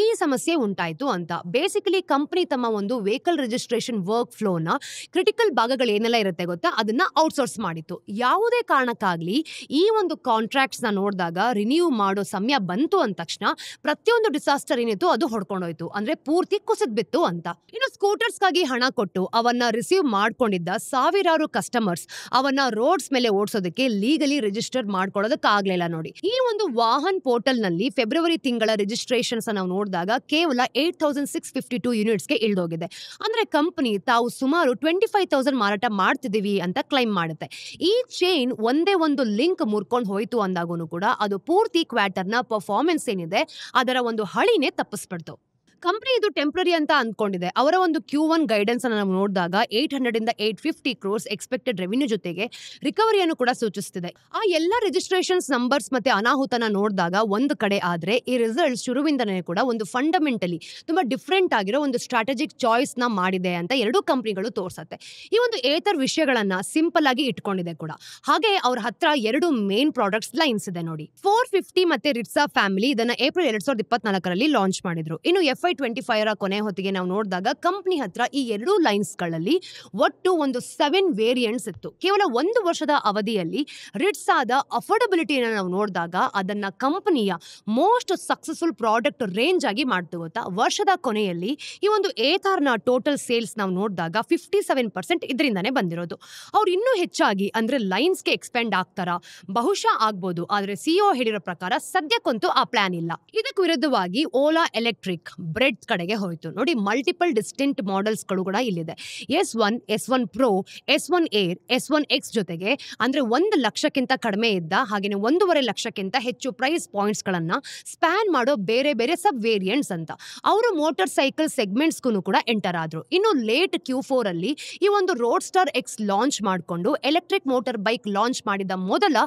ಈ ಸಮಸ್ಯೆ ಉಂಟಾಯ್ತು ಅಂತ. ಬೇಸಿಕಲಿ ಕಂಪನಿ ತಮ್ಮ ಒಂದು ವೆಹಿಕಲ್ ರಿಜಿಸ್ಟ್ರೇಷನ್ ವರ್ಕ್ ಫ್ಲೋನ ಕ್ರಿಟಿಕಲ್ ಭಾಗಗಳು ಏನೆಲ್ಲ ಇರುತ್ತೆ ಗೊತ್ತಾ, ಅದನ್ನ ಔಟ್ಸೋರ್ಸ್ ಮಾಡಿತ್ತು. ಯಾವುದೇ ಕಾರಣಕ್ಕಾಗ್ಲಿ ಈ ಒಂದು ಕಾಂಟ್ರಾಕ್ಟ್ಸ್ ನ ನೋಡಿದಾಗ ರಿನ್ಯೂ ಮಾಡೋ ಸಮಯ ಬಂತು ಅಂದ ತಕ್ಷಣ ಪ್ರತಿಯೊಂದು ಡಿಸಾಸ್ಟರ್ ಏನಿತ್ತು ಅದು ಹೊಡ್ಕೊಂಡೋಯ್ತು, ಅಂದ್ರೆ ಪೂರ್ತಿ ಕುಸಿದ್ ಬಿತ್ತು ಅಂತ. ಇನ್ನು ಸ್ಕೂಟರ್ಸ್ ಗಾಗಿ ಹಣ ಕೊಟ್ಟು ಅವನ್ನ ರಿಸೀವ್ ಮಾಡ್ಕೊಂಡಿದ್ದ ಸಾವಿರಾರು ಕಸ್ಟಮರ್ಸ್ ಅವನ್ನ ರೋಡ್ಸ್ ಮೇಲೆ ಓಡಿಸೋದಕ್ಕೆ ಲೀಗಲಿ ರಿಜಿಸ್ಟರ್ ಮಾಡ್ಕೊಳ್ಳೋದಕ್ಕಾಗ್ಲಿಲ್ಲ ನೋಡಿ. ಈ ಒಂದು ವಾಹನ್ ಪೋರ್ಟಲ್ ನಲ್ಲಿ ಫೆಬ್ರವರಿ ತಿಂಗಳ ರಿಜಿಸ್ಟ್ರೇಷನ್ಸ್ ನಾವು ನೋಡಿದಾಗ ಕೇವಲ 8652 ಯೂನಿಟ್ಸ್ಗೆ ಇಳಿದೋಗಿದೆ. ಅಂದ್ರೆ ಕಂಪನಿ ತಾವು ಸುಮಾರು 25,000 ಮಾರಾಟ ಮಾಡ್ತಿದೀವಿ ಅಂತ ಕ್ಲೈಮ್ ಮಾಡುತ್ತೆ. ಈ ಚೈನ್ ಒಂದೇ ಒಂದು ಲಿಂಕ್ ಮುರ್ಕೊಂಡು ಹೋಯ್ತು ಅಂದಾಗೂ ಕೂಡ ಅದು ಪೂರ್ತಿ ಕ್ವಾರ್ಟರ್ನ ಪರ್ಫಾರ್ಮೆನ್ಸ್ ಏನಿದೆ ಅದರ ಒಂದು ಹಳಿನೇ ತಪ್ಪಿಸ್ಬಿಡ್ತು. ಕಂಪನಿ ಇದು ಟೆಂಪ್ರರಿ ಅಂತ ಅಂದ್ಕೊಂಡಿದೆ. ಅವರ ಒಂದು Q1 ಗೈಡೆನ್ಸ್ ಅನ್ನು ನಾವು ನೋಡಿದಾಗ 800 ಇಂದ 850 ಕ್ರೋರ್ಸ್ ಎಕ್ಸ್ಪೆಕ್ಟೆಡ್ ರೆವಿನ್ಯೂ ಜೊತೆಗೆ ರಿಕವರಿಯನ್ನು ಕೂಡ ಸೂಚಿಸುತ್ತಿದೆ. ಆ ಎಲ್ಲ ರಿಜಿಸ್ಟ್ರೇಷನ್ಸ್ ನಂಬರ್ಸ್ ಮತ್ತೆ ಅನಾಹುತನ ನೋಡಿದಾಗ ಒಂದು ಕಡೆ ಆದ್ರೆ ಈ ರಿಸಲ್ಟ್ಸ್ ಶುರುವಿಂದನೇ ಕೂಡ ಒಂದು ಫಂಡಮೆಂಟಲಿ ತುಂಬಾ ಡಿಫ್ರೆಂಟ್ ಆಗಿರೋ ಒಂದು ಸ್ಟ್ರಾಟಜಿಕ್ ಚಾಯ್ಸ್ ನ ಮಾಡಿದೆ ಅಂತ ಎರಡೂ ಕಂಪನಿಗಳು ತೋರ್ಸತ್ತೆ. ಈ ಒಂದು ಏತರ್ ವಿಷಯಗಳನ್ನ ಸಿಂಪಲ್ ಆಗಿ ಇಟ್ಕೊಂಡಿದೆ ಕೂಡ. ಹಾಗೆ ಅವ್ರ ಹತ್ರ ಎರಡು ಮೇನ್ ಪ್ರಾಡಕ್ಟ್ಸ್ ಲೈನ್ಸ್ ಇದೆ ನೋಡಿ. 450 ಮತ್ತೆ ರಿಟ್ಸಾ ಫ್ಯಾಮಿಲಿ ಇದನ್ನ ಏಪ್ರಿಲ್ 2024ರಲ್ಲಿ ಲಾಂಚ್ ಮಾಡಿದ್ರು. ಇನ್ನು FY25 ಕೊನೆ ಹೊತ್ತಿಗೆ ನಾವು ನೋಡಿದಾಗ ಕಂಪನಿ ಹತ್ರ ಈ ಎರಡೂ ಲೈನ್ಸ್ ಗಳಲ್ಲಿ ಒಟ್ಟು ಒಂದು 7 ವೇರಿಯಂಟ್ಸ್ ಇತ್ತು. ಕೇವಲ ಒಂದು ವರ್ಷದ ಅವಧಿಯಲ್ಲಿ ರಿಟ್ಸಾದ ಅಫೋರ್ಡಬಿಲಿಟಿನ ನಾವು ನೋಡಿದಾಗ ಅದನ್ನ ಕಂಪನಿಯ ಮೋಸ್ಟ್ ಸಕ್ಸಸ್ಫುಲ್ ಪ್ರಾಡಕ್ಟ್ ರೇಂಜ್ ಆಗಿ ಮಾಡ್ತು ಗೊತ್ತಾ. ವರ್ಷದ ಕೊನೆಯಲ್ಲಿ ಈ ಒಂದು ಏತಾರ್ನ ಟೋಟಲ್ ಸೇಲ್ಸ್ ನಾವು ನೋಡಿದಾಗ 57% ಇದರಿಂದಾನೇ ಬಂದಿರೋದು. ಅವ್ರು ಇನ್ನೂ ಹೆಚ್ಚಾಗಿ ಅಂದ್ರೆ ಲೈನ್ಸ್ಗೆ ಎಕ್ಸ್ಪೆಂಡ್ ಆಗ್ತಾರಾ, ಬಹುಶಃ ಆಗ್ಬೋದು, ಆದ್ರೆ CEO ಹೇಳಿರೋ ಪ್ರಕಾರ ಸದ್ಯಕ್ಕಂತೂ ಆ ಪ್ಲಾನ್ ಇಲ್ಲ. ಇದಕ್ಕೆ ವಿರುದ್ಧವಾಗಿ ಓಲಾ ಎಲೆಕ್ಟ್ರಿಕ್ ಬ್ರೆಡ್ ಕಡೆಗೆ ಹೋಯ್ತು ನೋಡಿ. ಮಲ್ಟಿಪಲ್ ಡಿಸ್ಟಿಂಕ್ಟ್ ಮಾಡೆಲ್ಸ್ ಗಳು ಕೂಡ ಇಲ್ಲಿದೆ. S1, S1 Pro, S1 Air, S1 X ಜೊತೆಗೆ ಅಂದ್ರೆ 1 ಲಕ್ಷಕ್ಕಿಂತ ಕಡಿಮೆ ಇದ್ದ ಹಾಗೇನೆ 1.5 ಲಕ್ಷಕ್ಕಿಂತ ಹೆಚ್ಚು ಪ್ರೈಸ್ ಪಾಯಿಂಟ್ಸ್ ಗಳನ್ನ ಸ್ಪ್ಯಾನ್ ಮಾಡೋ ಬೇರೆ ಬೇರೆ ಸಬ್ ವೇರಿಯಂಟ್ಸ್ ಅಂತ ಅವರು ಮೋಟಾರ್ ಸೈಕಲ್ ಸೆಗ್ಮೆಂಟ್ಸ್ಗೂ ಕೂಡ ಎಂಟರ್ ಆದ್ರು. ಇನ್ನು ಲೇಟ್ Q4 ಅಲ್ಲಿ ಈ ಒಂದು ರೋಡ್ ಸ್ಟಾರ್ ಎಕ್ಸ್ ಲಾಂಚ್ ಮಾಡಿಕೊಂಡು ಎಲೆಕ್ಟ್ರಿಕ್ ಮೋಟಾರ್ ಬೈಕ್ ಲಾಂಚ್ ಮಾಡಿದ ಮೊದಲ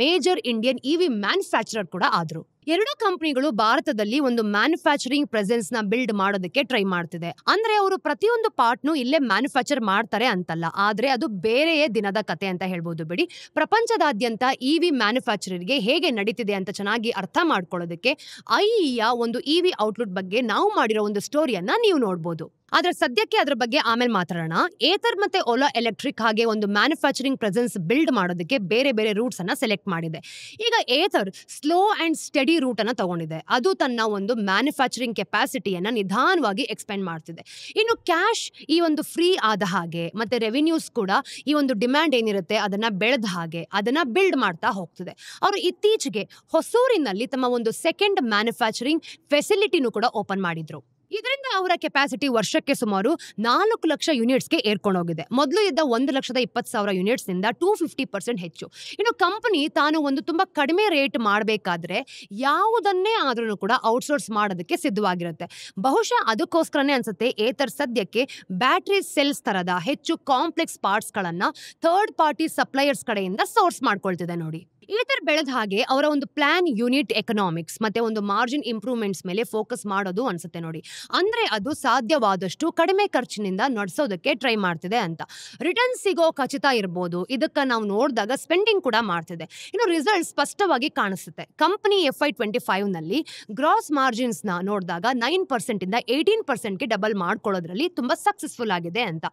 ಮೇಜರ್ ಇಂಡಿಯನ್ EV ಮ್ಯಾನುಫ್ಯಾಕ್ಚರರ್ ಕೂಡ ಆದ್ರು. ಎರಡೂ ಕಂಪನಿಗಳು ಭಾರತದಲ್ಲಿ ಒಂದು ಮ್ಯಾನುಫ್ಯಾಕ್ಚರಿಂಗ್ ಪ್ರೆಸೆನ್ಸ್ ನ ಬಿಲ್ಡ್ ಮಾಡೋದಕ್ಕೆ ಟ್ರೈ ಮಾಡ್ತಿದೆ. ಅಂದ್ರೆ ಅವರು ಪ್ರತಿಯೊಂದು ಪಾರ್ಟ್ನು ಇಲ್ಲೇ ಮ್ಯಾನುಫ್ಯಾಕ್ಚರ್ ಮಾಡ್ತಾರೆ ಅಂತಲ್ಲ, ಆದ್ರೆ ಅದು ಬೇರೆಯೇ ದಿನದ ಕತೆ ಅಂತ ಹೇಳ್ಬೋದು ಬಿಡಿ. ಪ್ರಪಂಚದಾದ್ಯಂತ EV ಮ್ಯಾನುಫ್ಯಾಕ್ಚರರ್ಗೆ ಹೇಗೆ ನಡೀತಿದೆ ಅಂತ ಚೆನ್ನಾಗಿ ಅರ್ಥ ಮಾಡ್ಕೊಳ್ಳೋದಕ್ಕೆ IEಯ ಒಂದು EV ಔಟ್ಲುಟ್ ಬಗ್ಗೆ ನಾವು ಮಾಡಿರೋ ಒಂದು ಸ್ಟೋರಿಯನ್ನ ನೀವು ನೋಡ್ಬೋದು. ಆದ್ರೆ ಸದ್ಯಕ್ಕೆ ಅದ್ರ ಬಗ್ಗೆ ಆಮೇಲೆ ಮಾತಾಡೋಣ. ಏತರ್ ಮತ್ತೆ ಓಲಾ ಎಲೆಕ್ಟ್ರಿಕ್ ಹಾಗೆ ಒಂದು ಮ್ಯಾನುಫ್ಯಾಕ್ಚರಿಂಗ್ ಪ್ರೆಸೆನ್ಸ್ ಬಿಲ್ಡ್ ಮಾಡೋದಕ್ಕೆ ಬೇರೆ ಬೇರೆ ರೂಟ್ಸ್ ಅನ್ನ ಸೆಲೆಕ್ಟ್ ಮಾಡಿದೆ. ಈಗ either slow and steady route ಅನ್ನ ತಗೊಂಡಿದೆ. ಅದು ತನ್ನ ಒಂದು ಮ್ಯಾನುಫ್ಯಾಕ್ಚರಿಂಗ್ ಕೆಪಾಸಿಟಿಯನ್ನ ನಿಧಾನವಾಗಿ ಎಕ್ಸ್ಪೆಂಡ್ ಮಾಡ್ತಿದೆ. ಇನ್ನು ಕ್ಯಾಶ್ ಈ ಒಂದು ಫ್ರೀ ಆದ ಹಾಗೆ ಮತ್ತೆ ರೆವಿನ್ಯೂಸ್ ಕೂಡ ಈ ಒಂದು ಡಿಮ್ಯಾಂಡ್ ಏನಿರುತ್ತೆ ಅದನ್ನ ಬೆಳೆದ ಹಾಗೆ ಅದನ್ನ ಬಿಲ್ಡ್ ಮಾಡ್ತಾ ಹೋಗ್ತಿದೆ. ಅವರು ಇತ್ತೀಚೆಗೆ ಹೊಸೂರಿನಲ್ಲಿ ತಮ್ಮ ಒಂದು ಸೆಕೆಂಡ್ ಮ್ಯಾನುಫ್ಯಾಕ್ಚರಿಂಗ್ ಫೆಸಿಲಿಟಿನೂ ಕೂಡ ಓಪನ್ ಮಾಡಿದ್ರು. ಇದರಿಂದ ಅವರ ಕೆಪಾಸಿಟಿ ವರ್ಷಕ್ಕೆ ಸುಮಾರು 4 ಲಕ್ಷ ಯೂನಿಟ್ಸ್ಗೆ ಏರ್ಕೊಂಡೋಗಿದೆ. ಮೊದಲು ಇದ್ದ 1,20,000 ಯೂನಿಟ್ಸ್ ನಿಂದ 250% ಹೆಚ್ಚು. ಇನ್ನು ಕಂಪನಿ ತಾನು ಒಂದು ತುಂಬಾ ಕಡಿಮೆ ರೇಟ್ ಮಾಡಬೇಕಾದ್ರೆ ಯಾವುದನ್ನೇ ಆದ್ರೂ ಕೂಡ ಔಟ್ಸೋರ್ಸ್ ಮಾಡೋದಕ್ಕೆ ಸಿದ್ಧವಾಗಿರುತ್ತೆ. ಬಹುಶಃ ಅದಕ್ಕೋಸ್ಕರನೇ ಅನ್ಸುತ್ತೆ ಏತರ್ ಸದ್ಯಕ್ಕೆ ಬ್ಯಾಟರಿ ಸೆಲ್ಸ್ ತರದ ಹೆಚ್ಚು ಕಾಂಪ್ಲೆಕ್ಸ್ ಪಾರ್ಟ್ಸ್ ಗಳನ್ನ ಥರ್ಡ್ ಪಾರ್ಟಿ ಸಪ್ಲೈಯರ್ಸ್ ಕಡೆಯಿಂದ ಸೋರ್ಸ್ ಮಾಡ್ಕೊಳ್ತಿದೆ ನೋಡಿ. ಏತರ್ ಬೆಳೆದ ಹಾಗೆ ಅವರ ಒಂದು ಪ್ಲಾನ್ ಯೂನಿಟ್ ಎಕನಾಮಿಕ್ಸ್ ಮತ್ತೆ ಒಂದು ಮಾರ್ಜಿನ್ ಇಂಪ್ರೂವ್ಮೆಂಟ್ಸ್ ಮೇಲೆ ಫೋಕಸ್ ಮಾಡೋದು ಅನ್ಸುತ್ತೆ ನೋಡಿ. ಅಂದ್ರೆ ಅದು ಸಾಧ್ಯವಾದಷ್ಟು ಕಡಿಮೆ ಖರ್ಚಿನಿಂದ ನಡೆಸೋದಕ್ಕೆ ಟ್ರೈ ಮಾಡ್ತಿದೆ ಅಂತ. ರಿಟರ್ನ್ ಸಿಗೋ ಖಚಿತ ಇರ್ಬೋದು, ಇದಕ್ಕೆ ನಾವು ನೋಡಿದಾಗ ಸ್ಪೆಂಡಿಂಗ್ ಕೂಡ ಮಾಡ್ತಿದೆ. ಇನ್ನು ರಿಸಲ್ಟ್ ಸ್ಪಷ್ಟವಾಗಿ ಕಾಣಿಸುತ್ತೆ. ಕಂಪನಿ FY25 ನಲ್ಲಿ ಗ್ರಾಸ್ ಮಾರ್ಜಿನ್ಸ್ ನ ನೋಡಿದಾಗ 9% ಇಂದ 18%ಗೆ ಡಬಲ್ ಮಾಡ್ಕೊಳ್ಳೋದ್ರಲ್ಲಿ ತುಂಬಾ ಸಕ್ಸಸ್ಫುಲ್ ಆಗಿದೆ ಅಂತ.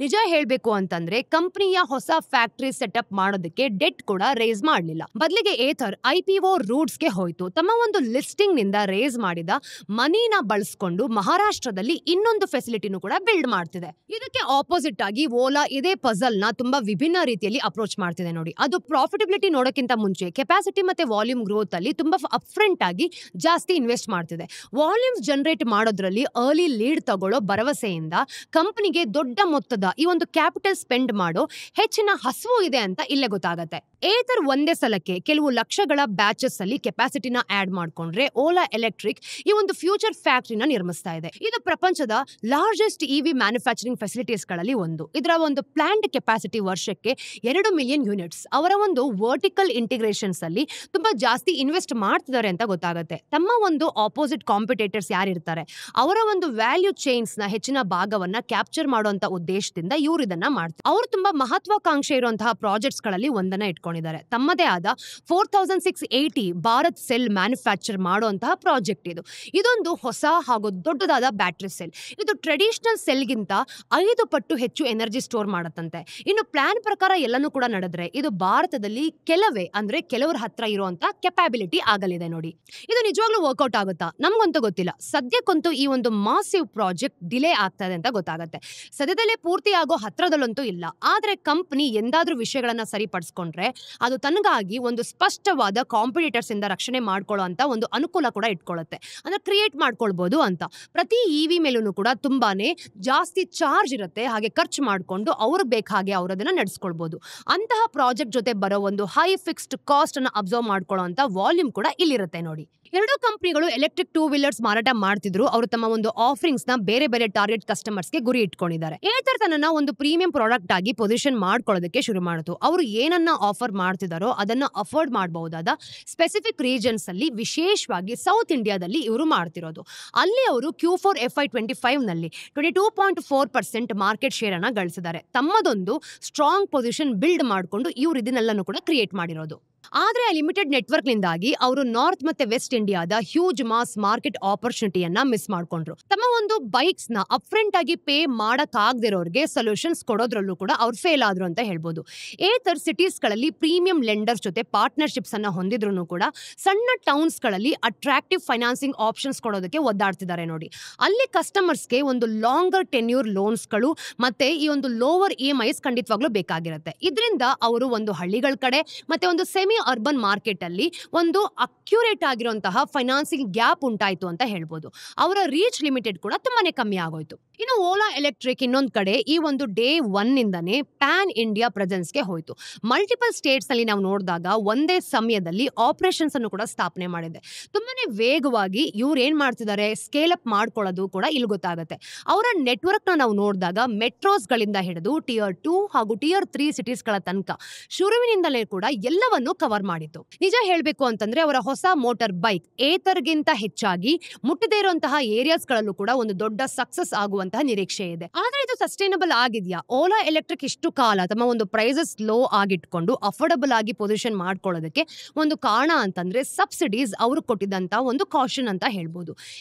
ನಿಜ ಹೇಳ್ಬೇಕು ಅಂತಂದ್ರೆ ಕಂಪನಿಯ ಹೊಸ ಫ್ಯಾಕ್ಟರಿ ಸೆಟಪ್ ಮಾಡೋದಕ್ಕೆ ಡೆಟ್ ಕೂಡ ರೇಸ್ ಮಾಡಲಿಲ್ಲ. ಬದಲಿಗೆ ಏಥರ್ IPO ರೂಟ್ಸ್ಗೆ ಹೋಯ್ತು. ತಮ್ಮ ಒಂದು ಲಿಸ್ಟಿಂಗ್ ನಿಂದ ರೇಸ್ ಮಾಡಿದ ಮನಿನ ಬಳಸ್ಕೊಂಡು ಮಹಾರಾಷ್ಟ್ರದಲ್ಲಿ ಇನ್ನೊಂದು ಫೆಸಿಲಿಟಿನೂ ಕೂಡ ಬಿಲ್ಡ್ ಮಾಡ್ತಿದೆ. ಇದಕ್ಕೆ ಆಪೋಸಿಟ್ ಆಗಿ ಓಲಾ ಇದೇ ಪಜಲ್ ನ ತುಂಬಾ ವಿಭಿನ್ನ ರೀತಿಯಲ್ಲಿ ಅಪ್ರೋಚ್ ಮಾಡ್ತಿದೆ ನೋಡಿ. ಅದು ಪ್ರಾಫಿಟಬಿಲಿಟಿ ನೋಡೋಕ್ಕಿಂತ ಮುಂಚೆ ಕೆಪಾಸಿಟಿ ಮತ್ತೆ ವಾಲ್ಯೂಮ್ ಗ್ರೋತ್ ಅಲ್ಲಿ ತುಂಬಾ ಅಪ್ಫ್ರಂಟ್ ಆಗಿ ಜಾಸ್ತಿ ಇನ್ವೆಸ್ಟ್ ಮಾಡ್ತಿದೆ. ವಾಲ್ಯೂಮ್ಸ್ ಜನರೇಟ್ ಮಾಡೋದ್ರಲ್ಲಿ ಅರ್ಲಿ ಲೀಡ್ ತಗೊಳ್ಳೋ ಭರವಸೆಯಿಂದ ಕಂಪನಿಗೆ ದೊಡ್ಡ ಮೊತ್ತದ ಈ ಒಂದು ಕ್ಯಾಪಿಟಲ್ ಸ್ಪೆಂಡ್ ಮಾಡೋ ಹೆಚ್ಚಿನ ಹಸಿವು ಇದೆ ಅಂತ ಇಲ್ಲೇ ಗೊತ್ತಾಗತ್ತೆ. ಏಥರ್ ಒಂದೇ ಸಲಕ್ಕೆ ಕೆಲವು ಲಕ್ಷಗಳ ಬ್ಯಾಚಸ್ ಅಲ್ಲಿ ಕೆಪಾಸಿಟಿನ ಆಡ್ ಮಾಡ್ಕೊಂಡ್ರೆ ಓಲಾ ಎಲೆಕ್ಟ್ರಿಕ್ ಈ ಒಂದು ಫ್ಯೂಚರ್ ಫ್ಯಾಕ್ಟರಿನ ನಿರ್ಮಿಸ್ತಾ ಇದೆ. ಇದು ಪ್ರಪಂಚದ ಲಾರ್ಜೆಸ್ಟ್ EV ಮ್ಯಾನುಫ್ಯಾಕ್ಚರಿಂಗ್ ಫೆಸಿಲಿಟೀಸ್ ಗಳಲ್ಲಿ ಒಂದು. ಇದರ ಒಂದು ಪ್ಲಾಂಟ್ ಕೆಪಾಸಿಟಿ ವರ್ಷಕ್ಕೆ 2 ಮಿಲಿಯನ್ ಯೂನಿಟ್ಸ್. ಅವರ ಒಂದು ವರ್ಟಿಕಲ್ ಇಂಟಿಗ್ರೇಷನ್ಸ್ ಅಲ್ಲಿ ತುಂಬಾ ಜಾಸ್ತಿ ಇನ್ವೆಸ್ಟ್ ಮಾಡ್ತಿದ್ದಾರೆ ಅಂತ ಗೊತ್ತಾಗುತ್ತೆ. ತಮ್ಮ ಒಂದು ಆಪೋಸಿಟ್ ಕಾಂಪಿಟೇಟರ್ಸ್ ಯಾರಿರ್ತಾರೆ ಅವರ ಒಂದು ವ್ಯಾಲ್ಯೂ ಚೈನ್ಸ್ ನ ಹೆಚ್ಚಿನ ಭಾಗವನ್ನ ಕ್ಯಾಪ್ಚರ್ ಮಾಡುವಂತ ಉದ್ದೇಶದಿಂದ ಇವರು ಇದನ್ನ ಮಾಡ್ತಾರೆ. ಅವರು ತುಂಬಾ ಮಹತ್ವಾಕಾಂಕ್ಷೆ ಇರುವಂತಹ ಪ್ರಾಜೆಕ್ಟ್ಸ್ ಗಳಲ್ಲಿ ಒಂದನ್ನ ಇಟ್ಕೊಂಡಿದ್ದಾರೆ. ತಮ್ಮದೇ ಆದ 4680 ಭಾರತ್ ಸೆಲ್ ಮ್ಯಾನುಫ್ಯಾಕ್ಚರ್ ಮಾಡುವಂತಹ ಪ್ರಾಜೆಕ್ಟ್ ಇದು. ಇದೊಂದು ಹೊಸ ಹಾಗೂ ದೊಡ್ಡದಾದ ಬ್ಯಾಟರಿ ಸೆಲ್. ಇದು ಟ್ರೆಡಿಷನಲ್ ಸೆಲ್ಗಿಂತ 5 ಪಟ್ಟು ಹೆಚ್ಚು ಎನರ್ಜಿ ಸ್ಟೋರ್ ಮಾಡತ್ತಂತೆ. ಇನ್ನು ಪ್ಲಾನ್ ಪ್ರಕಾರ ಎಲ್ಲನೂ ಕೂಡ ನಡೆದ್ರೆ ಇದು ಭಾರತದಲ್ಲಿ ಕೆಲವರ ಹತ್ರ ಇರುವಂತ ಕೆಪಾಬಿಲಿಟಿ ಆಗಲಿದೆ ನೋಡಿ. ಇದು ನಿಜವಾಗ್ಲೂ ವರ್ಕೌಟ್ ಆಗುತ್ತಾ ನಮ್ಗಂತೂ ಗೊತ್ತಿಲ್ಲ. ಸದ್ಯಕ್ಕಂತೂ ಈ ಒಂದು ಮಾಸಿವ್ ಪ್ರಾಜೆಕ್ಟ್ ಡಿಲೇ ಆಗ್ತಾ ಇದೆ ಅಂತ ಗೊತ್ತಾಗುತ್ತೆ. ಸದ್ಯದಲ್ಲೇ ಪೂರ್ತಿ ಆಗೋ ಹತ್ರದಲ್ಲಂತೂ ಇಲ್ಲ. ಆದ್ರೆ ಕಂಪನಿ ಎಂದಾದ್ರೂ ವಿಷಯಗಳನ್ನ ಸರಿಪಡಿಸ್ಕೊಂಡ್ರೆ ಅದು ತನಗಾಗಿ ಒಂದು ಸ್ಪಷ್ಟವಾದ ಕಾಂಪಿಟೇಟರ್ಸ್ ಇಂದ ರಕ್ಷಣೆ ಮಾಡ್ಕೊಳ್ಳುವಂತ ಒಂದು ಅನುಕೂಲ ಕೂಡ ಇಟ್ಕೊಳ್ಳುತ್ತೆ. ಅಂದ್ರೆ ಕ್ರಿಯೇಟ್ ಮಾಡ್ಕೊಳ್ಬಹುದು ಅಂತ. ಪ್ರತಿ EV ಮೇಲೂ ಕೂಡ ತುಂಬಾನೇ ಜಾಸ್ತಿ ಚಾರ್ಜ್ ಇರುತ್ತೆ. ಹಾಗೆ ಖರ್ಚು ಮಾಡ್ಕೊಂಡು ಅವ್ರಿಗೆ ಬೇಕಾಗೆ ಅವ್ರು ಅದನ್ನ ನಡೆಸ್ಕೊಳ್ಬಹುದು. ಅಂತಹ ಪ್ರಾಜೆಕ್ಟ್ ಜೊತೆ ಬರೋ ಒಂದು ಹೈ ಫಿಕ್ಸ್ಡ್ ಕಾಸ್ಟ್ ಅನ್ನ ಅಬ್ಸರ್ವ್ ಮಾಡ್ಕೊಳ್ಳುವಂತ ವಾಲ್ಯೂಮ್ ಕೂಡ ಇಲ್ಲಿರುತ್ತೆ ನೋಡಿ. ಎರಡೂ ಕಂಪನಿಗಳು ಎಲೆಕ್ಟ್ರಿಕ್ 2 ವೀಲರ್ಸ್ ಮಾರಾಟ ಮಾಡ್ತಿದ್ರು. ಅವರು ತಮ್ಮ ಒಂದು ಆಫರಿಂಗ್ಸ್ ನ ಬೇರೆ ಬೇರೆ ಟಾರ್ಗೆಟ್ ಕಸ್ಟಮರ್ಸ್ ಗೆ ಗುರಿ ಇಟ್ಕೊಂಡಿದ್ದಾರೆ. ಏಥರ್ ತನ್ನ ಒಂದು ಪ್ರೀಮಿಯಂ ಪ್ರಾಡಕ್ಟ್ ಆಗಿ ಪೊಸಿಷನ್ ಮಾಡ್ಕೊಳ್ಳೋದಕ್ಕೆ ಶುರು ಮಾಡಿತು. ಅವರು ಏನನ್ನ ಆಫರ್ ಮಾಡ್ತಿದಾರೋ ಅದನ್ನ ಅಫೋರ್ಡ್ ಮಾಡಬಹುದಾದ ಸ್ಪೆಸಿಫಿಕ್ ರೀಜನ್ಸ್ ಅಲ್ಲಿ, ವಿಶೇಷವಾಗಿ ಸೌತ್ ಇಂಡಿಯಾದಲ್ಲಿ ಇವರು ಮಾಡ್ತಿರೋದು. ಅಲ್ಲಿ ಅವರು Q4 FY25 ನಲ್ಲಿ 22.4% ಮಾರ್ಕೆಟ್ ಶೇರ್ ಅನ್ನ ಗಳಿಸಿದ್ದಾರೆ. ತಮ್ಮದೊಂದು ಸ್ಟ್ರಾಂಗ್ ಪೊಸಿಷನ್ ಬಿಲ್ಡ್ ಮಾಡಿಕೊಂಡು ಇವರು ಇದನ್ನೆಲ್ಲನೂ ಕೂಡ ಕ್ರಿಯೇಟ್ ಮಾಡಿರೋದು. ಆದ್ರೆ ಲಿಮಿಟೆಡ್ ನೆಟ್ವರ್ಕ್ ನಿಂದಾಗಿ ಅವರು ನಾರ್ತ್ ಮತ್ತೆ ವೆಸ್ಟ್ ಇಂಡಿಯಾದ ಹ್ಯೂಜ್ ಮಾಸ್ ಮಾರ್ಕೆಟ್ ಆಪರ್ಚುನಿಟಿಯನ್ನ ಮಿಸ್ ಮಾಡ್ಕೊಂಡ್ರು. ತಮ್ಮ ಒಂದು ಬೈಕ್ಸ್ ನ ಅಪ್ಫ್ರಂಟ್ ಆಗಿ ಪೇ ಮಾಡಕ್ ಆಗದಿರೋರಿಗೆ ಸೊಲ್ಯೂಷನ್ಸ್ ಕೊಡೋದ್ರಲ್ಲೂ ಕೂಡ ಅವ್ರು ಫೇಲ್ ಆದ್ರು ಅಂತ ಹೇಳ್ಬೋದು. ಏಥರ್ ಸಿಟೀಸ್ ಗಳಲ್ಲಿ ಪ್ರೀಮಿಯಂ ಲೆಂಡರ್ಸ್ ಜೊತೆ ಪಾರ್ಟ್ನರ್ಶಿಪ್ಸ್ ಅನ್ನ ಹೊಂದಿದ್ರು ಕೂಡ ಸಣ್ಣ ಟೌನ್ಸ್ ಗಳಲ್ಲಿ ಅಟ್ರಾಕ್ಟಿವ್ ಫೈನಾನ್ಸಿಂಗ್ ಆಪ್ಷನ್ಸ್ ಕೊಡೋದಕ್ಕೆ ಒದ್ದಾಡ್ತಿದ್ದಾರೆ ನೋಡಿ. ಅಲ್ಲಿ ಕಸ್ಟಮರ್ಸ್ಗೆ ಒಂದು ಲಾಂಗರ್ ಟೆನ್ಯೂರ್ ಲೋನ್ಸ್ಗಳು ಮತ್ತೆ ಈ ಒಂದು ಲೋವರ್ EMIs ಖಂಡಿತವಾಗ್ಲೂ ಬೇಕಾಗಿರುತ್ತೆ. ಇದರಿಂದ ಅವರು ಒಂದು ಹಳ್ಳಿಗಳ ಕಡೆ ಮತ್ತೆ ಒಂದು ಸೆಮಿ ಅರ್ಬನ್ ಮಾರ್ಕೆಟ್ ಅಲ್ಲಿ ಒಂದು ಅಕ್ಯುರೇಟ್ ಆಗಿರುವಂತಹ ಫೈನಾನ್ಸಿಂಗ್ ಗ್ಯಾಪ್ ಉಂಟಾಯ್ತು ಅಂತ ಹೇಳ್ಬೋದು. ಅವರ ರೀಚ್ ಲಿಮಿಟೆಡ್ ಕೂಡ ತುಂಬಾನೇ ಕಮ್ಮಿ ಆಗೋಯ್ತು. ಇನ್ನು ಓಲಾ ಎಲೆಕ್ಟ್ರಿಕ್ ಇನ್ನೊಂದ್ ಕಡೆ ಈ ಒಂದು ಡೇ 1 ನಿಂದಾನೇ ಪ್ಯಾನ್ ಇಂಡಿಯಾ ಪ್ರೆಸೆನ್ಸ್ಗೆ ಹೋಯ್ತು. ಮಲ್ಟಿಪಲ್ ಸ್ಟೇಟ್ಸ್ ನಲ್ಲಿ ನಾವು ನೋಡಿದಾಗ ಒಂದೇ ಸಮಯದಲ್ಲಿ ಆಪರೇಷನ್ಸ್ ಅನ್ನು ಕೂಡ ಸ್ಥಾಪನೆ ಮಾಡಿದೆ. ತುಂಬಾನೇ ವೇಗವಾಗಿ ಇವ್ರು ಏನ್ ಮಾಡ್ತಿದ್ದಾರೆ, ಸ್ಕೇಲ್ ಅಪ್ ಮಾಡ್ಕೊಳ್ಳೋದು ಕೂಡ ಇಲ್ಲಿ ಗೊತ್ತಾಗುತ್ತೆ. ಅವರ ನೆಟ್ವರ್ಕ್ ನ ನಾವು ನೋಡಿದಾಗ ಮೆಟ್ರೋಸ್ ಗಳಿಂದ ಹಿಡಿದು Tier 2 ಹಾಗೂ Tier 3 ಸಿಟೀಸ್ ಗಳ ತನಕ ಶುರುವಿನಿಂದಲೇ ಕೂಡ ಎಲ್ಲವನ್ನು ಕವರ್ ಮಾಡಿತ್ತು. ನಿಜ ಹೇಳ್ಬೇಕು ಅಂತಂದ್ರೆ ಅವರ ಹೊಸ ಮೋಟಾರ್ ಬೈಕ್ ಏಥರ್ಗಿಂತ ಹೆಚ್ಚಾಗಿ ಮುಟ್ಟದೇ ಇರುವಂತಹ ಏರಿಯಾಸ್ ಗಳಲ್ಲೂ ಕೂಡ ಒಂದು ದೊಡ್ಡ ಸಕ್ಸಸ್ ಆಗುವಂತಹ ನಿರೀಕ್ಷೆ ಇದೆ. ಆದ್ರೆ ಇದು ಸಸ್ಟೈನಬಲ್ ಆಗಿದ್ಯಾ? ಓಲಾ ಎಲೆಕ್ಟ್ರಿಕ್ ಇಷ್ಟು ಕಾಲ ತಮ್ಮ ಒಂದು ಪ್ರೈಸಸ್ ಲೋ ಆಗಿಟ್ಕೊಂಡು ಅಫೋರ್ಡಬಲ್ ಆಗಿ ಪೊಸಿಷನ್ ಮಾಡ್ಕೊಳ್ಳೋದಕ್ಕೆ ಒಂದು ಕಾರಣ ಅಂತಂದ್ರೆ ಸಬ್ಸಿಡೀಸ್ ಅವರು ಕೊಟ್ಟಿದ್ದಂತ ಒಂದು ಕಾಷನ್ ಅಂತ ಹೇಳ್ಬೋದು.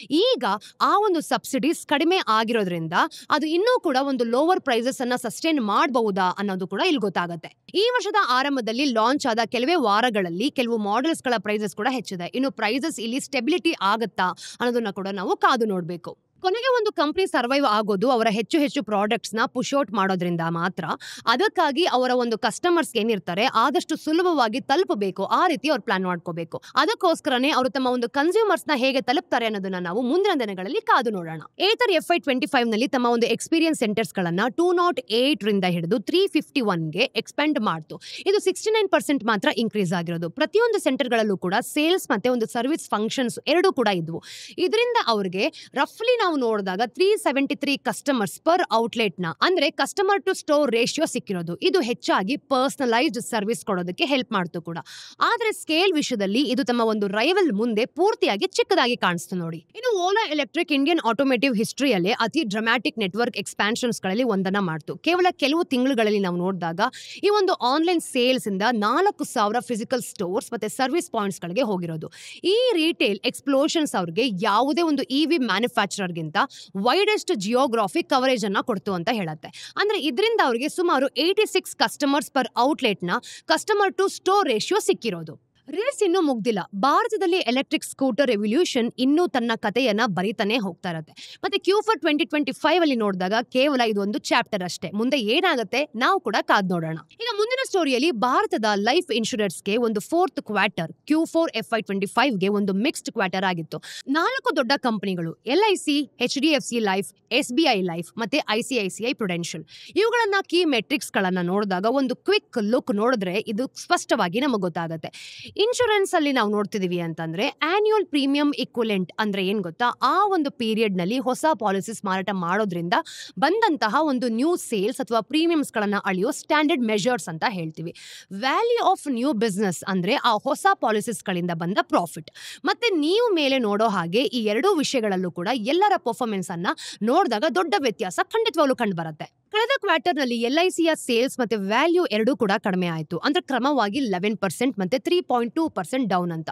ಈಗ ಆ ಒಂದು ಸಬ್ಸಿಡೀಸ್ ಕಡಿಮೆ ಆಗಿರೋದ್ರಿಂದ ಅದು ಇನ್ನೂ ಕೂಡ ಒಂದು ಲೋವರ್ ಪ್ರೈಸಸ್ ಅನ್ನ ಸಸ್ಟೈನ್ ಮಾಡಬಹುದಾ ಅನ್ನೋದು ಕೂಡ ಇಲ್ಲಿ ಗೊತ್ತಾಗುತ್ತೆ. ಈ ವರ್ಷದ ಆರಂಭದಲ್ಲಿ ಲಾಂಚ್ ಆದ ಕೆಲವೇ ವಾರಗಳಲ್ಲಿ ಕೆಲವು ಮಾಡೆಲ್ಸ್ ಗಳ ಪ್ರೈಸಸ್ ಕೂಡ ಹೆಚ್ಚಿದೆ. ಇನ್ನು ಪ್ರೈಸಸ್ ಇಲ್ಲಿ ಸ್ಟೆಬಿಲಿಟಿ ಆಗುತ್ತಾ ಅನ್ನೋದನ್ನ ಕೂಡ ನಾವು ಕಾದು ನೋಡ್ಬೇಕು. ಕೊನೆಗೆ ಒಂದು ಕಂಪನಿ ಸರ್ವೈವ್ ಆಗೋದು ಅವರ ಹೆಚ್ಚು ಪ್ರಾಡಕ್ಟ್ಸ್ ನ ಪುಷ್ ಔಟ್ ಮಾಡೋದ್ರಿಂದ ಮಾತ್ರ. ಅದಕ್ಕಾಗಿ ಅವರ ಒಂದು ಕಸ್ಟಮರ್ಸ್ ಏನಿರ್ತಾರೆ ಆದಷ್ಟು ಸುಲಭವಾಗಿ ತಲುಪಬೇಕು, ಆ ರೀತಿ ಅವ್ರು ಪ್ಲಾನ್ ಮಾಡ್ಕೋಬೇಕು. ಅದಕ್ಕೋಸ್ಕರನೇ ಅವರು ತಮ್ಮ ಒಂದು ಕನ್ಸ್ಯೂಮರ್ಸ್ ನ ಹೇಗೆ ತಲುಪ್ತಾರೆ ಅನ್ನೋದನ್ನ ನಾವು ಮುಂದಿನ ದಿನಗಳಲ್ಲಿ ಕಾದು ನೋಡೋಣ. ಏಥರ್ FY25 ನಲ್ಲಿ ತಮ್ಮ ಒಂದು ಎಕ್ಸ್ಪೀರಿಯನ್ಸ್ ಸೆಂಟರ್ಸ್ ಗಳನ್ನ 208 ರಿಂದ ಹಿಡಿದು 351 ಗೆ ಎಕ್ಸ್ಪೆಂಡ್ ಮಾಡ್ತು. ಇದು 69% ಮಾತ್ರ ಇನ್ಕ್ರೀಸ್ ಆಗಿರೋದು. ಪ್ರತಿಯೊಂದು ಸೆಂಟರ್ ಗಳಲ್ಲೂ ಕೂಡ ಸೇಲ್ಸ್ ಮತ್ತೆ ಒಂದು ಸರ್ವಿಸ್ ಫಂಕ್ಷನ್ಸ್ ಎರಡೂ ಕೂಡ ಇದ್ವು. ಇದರಿಂದ ಅವ್ರಿಗೆ ರಫ್ಲಿ ನಾವು ನೋಡಿದಾಗ 373 ಕಸ್ಟಮರ್ಸ್ ಪರ್ ಔಟ್ಲೆಟ್ ನ ಅಂದ್ರೆ ಕಸ್ಟಮರ್ ಟು ಸ್ಟೋರ್ ರೇಷಿಯೋ ಸಿಕ್ಕಿರೋದು. ಇದು ಹೆಚ್ಚಾಗಿ ಪರ್ಸನಲೈಸ್ಡ್ ಸರ್ವಿಸ್ ಕೊಡೋದಕ್ಕೆ ಹೆಲ್ಪ್ ಮಾಡ್ತು ಕೂಡ. ಆದ್ರೆ ಸ್ಕೇಲ್ ವಿಷಯದಲ್ಲಿ ಇದು ತಮ್ಮ ಒಂದು ರೈವಲ್ ಮುಂದೆ ಪೂರ್ತಿಯಾಗಿ ಚಿಕ್ಕದಾಗಿ ಕಾಣಿಸ್ತು ನೋಡಿ. ಇನ್ನು ಓಲಾ ಎಲೆಕ್ಟ್ರಿಕ್ ಇಂಡಿಯನ್ ಆಟೋಮೇಟಿವ್ ಹಿಸ್ಟ್ರಿಯಲ್ಲೇ ಅತಿ ಡ್ರಾಮ್ಯಾಟಿಕ್ ನೆಟ್ವರ್ಕ್ ಎಕ್ಸ್ಪಾನ್ಷನ್ಸ್ ಗಳಲ್ಲಿ ಒಂದನ್ನ ಮಾಡ್ತು. ಕೇವಲ ಕೆಲವು ತಿಂಗಳುಗಳಲ್ಲಿ ನಾವು ನೋಡಿದಾಗ ಈ ಒಂದು ಆನ್ಲೈನ್ ಸೇಲ್ಸ್ ಇಂದ 4000 ಫಿಸಿಕಲ್ ಸ್ಟೋರ್ಸ್ ಮತ್ತೆ ಸರ್ವಿಸ್ ಪಾಯಿಂಟ್ಸ್ ಗಳಿಗೆ ಹೋಗಿರೋದು. ಈ ರಿಟೇಲ್ ಎಕ್ಸ್ಪ್ಲೋಷನ್ಸ್ ಅವ್ರಿಗೆ ಯಾವುದೇ ಒಂದು EV ಮ್ಯಾನುಫ್ಯಾಕ್ಚರರ್ ಗಿಂತ ವೈಡೆಸ್ಟ್ ಜಿಯೋಗ್ರಾಫಿಕ್ ಕವರೇಜ್ ಅನ್ನ ಕೊಡ್ತು ಅಂತ ಹೇಳುತ್ತೆ. ಅಂದ್ರೆ ಇದರಿಂದ ಅವರಿಗೆ ಸುಮಾರು 86 ಕಸ್ಟಮರ್ಸ್ ಪರ್ ಔಟ್ಲೆಟ್ ನ ಕಸ್ಟಮರ್ ಟು ಸ್ಟೋರ್ ರೇಷಿಯೋ ಸಿಕ್ಕಿರೋದು. ರೇಸ್ ಇನ್ನೂ ಮುಗ್ದಿಲ್ಲ. ಭಾರತದಲ್ಲಿ ಎಲೆಕ್ಟ್ರಿಕ್ ಸ್ಕೂಟರ್ ರೆವಲ್ಯೂಷನ್ ಇನ್ನೂ ತನ್ನ ಕಥೆಯನ್ನ ಬರಿತಾನೆ ಹೋಗ್ತಾ ಇರತ್ತೆ. ಮತ್ತೆ Q4 2025 ಅಲ್ಲಿ ನೋಡಿದಾಗ ಕೇವಲ ಇದೊಂದು ಚಾಪ್ಟರ್ ಅಷ್ಟೇ. ಮುಂದೆ ಏನಾಗುತ್ತೆ ನಾವು ಕೂಡ ಕಾದ್ ನೋಡೋಣ. ಈಗ ಮುಂದಿನ ಸ್ಟೋರಿಯಲ್ಲಿ ಭಾರತದ ಲೈಫ್ ಇನ್ಶೂರೆನ್ಸ್ಗೆ ಒಂದು ಫೋರ್ತ್ ಕ್ವಾರ್ಟರ್ Q4 FY25ಗೆ ಒಂದು ಮಿಕ್ಸ್ಡ್ ಕ್ವಾರ್ಟರ್ ಆಗಿತ್ತು. 4 ದೊಡ್ಡ ಕಂಪನಿಗಳು LIC, HDFC life, SBI life ಮತ್ತೆ ICICI ಪ್ರುಡೆನ್ಷಿಯಲ್ ಇವುಗಳನ್ನ ಕೀ ಮೆಟ್ರಿಕ್ಸ್ ಗಳನ್ನ ನೋಡಿದಾಗ ಒಂದು ಕ್ವಿಕ್ ಲುಕ್ ನೋಡಿದ್ರೆ ಇದು ಸ್ಪಷ್ಟವಾಗಿ ನಮಗೆ ಗೊತ್ತಾಗುತ್ತೆ. ಇನ್ಶೂರೆನ್ಸ್ ಅಲ್ಲಿ ನಾವು ನೋಡ್ತಿದೀವಿ ಅಂತಂದ್ರೆ ಆನ್ಯುವಲ್ ಪ್ರೀಮಿಯಂ ಇಕ್ವಲೆಂಟ್ ಅಂದ್ರೆ ಏನ್ ಗೊತ್ತಾ, ಆ ಒಂದು ಪೀರಿಯಡ್ ನಲ್ಲಿ ಹೊಸ ಪಾಲಿಸೀಸ್ ಮಾರಾಟ ಮಾಡೋದ್ರಿಂದ ಬಂದಂತಹ ಒಂದು ನ್ಯೂ ಸೇಲ್ಸ್ ಅಥವಾ ಪ್ರೀಮಿಯಮ್ಸ್ ಗಳನ್ನ ಅಳಿಯೋ ಸ್ಟ್ಯಾಂಡರ್ಡ್ ಮೆಜರ್ಸ್ ಅಂತ ಹೇಳ್ತೀವಿ. ವ್ಯಾಲ್ಯೂ ಆಫ್ ನ್ಯೂ ಬಿಸ್ನೆಸ್ ಅಂದ್ರೆ ಆ ಹೊಸ ಪಾಲಿಸೀಸ್ ಗಳಿಂದ ಬಂದ ಪ್ರಾಫಿಟ್. ಮತ್ತೆ ನೀವು ಮೇಲೆ ನೋಡೋ ಹಾಗೆ ಈ ಎರಡೂ ವಿಷಯಗಳಲ್ಲೂ ಕೂಡ ಎಲ್ಲರ ಪರ್ಫಾರ್ಮೆನ್ಸ್ ಅನ್ನ ನೋಡಿದಾಗ ದೊಡ್ಡ ವ್ಯತ್ಯಾಸ ಖಂಡಿತವಾಗ್ಲೂ ಕಂಡು ಬರುತ್ತೆ. ಕಳೆದ ಕ್ವಾರ್ಟರ್ ನಲ್ಲಿ LICಯ ಸೇಲ್ಸ್ ಮತ್ತೆ ವ್ಯಾಲ್ಯೂ ಎರಡೂ ಕೂಡ ಕಡಿಮೆ ಆಯಿತು. ಅಂದ್ರೆ ಕ್ರಮವಾಗಿ 11% ಮತ್ತೆ 3.2% ಡೌನ್ ಅಂತ.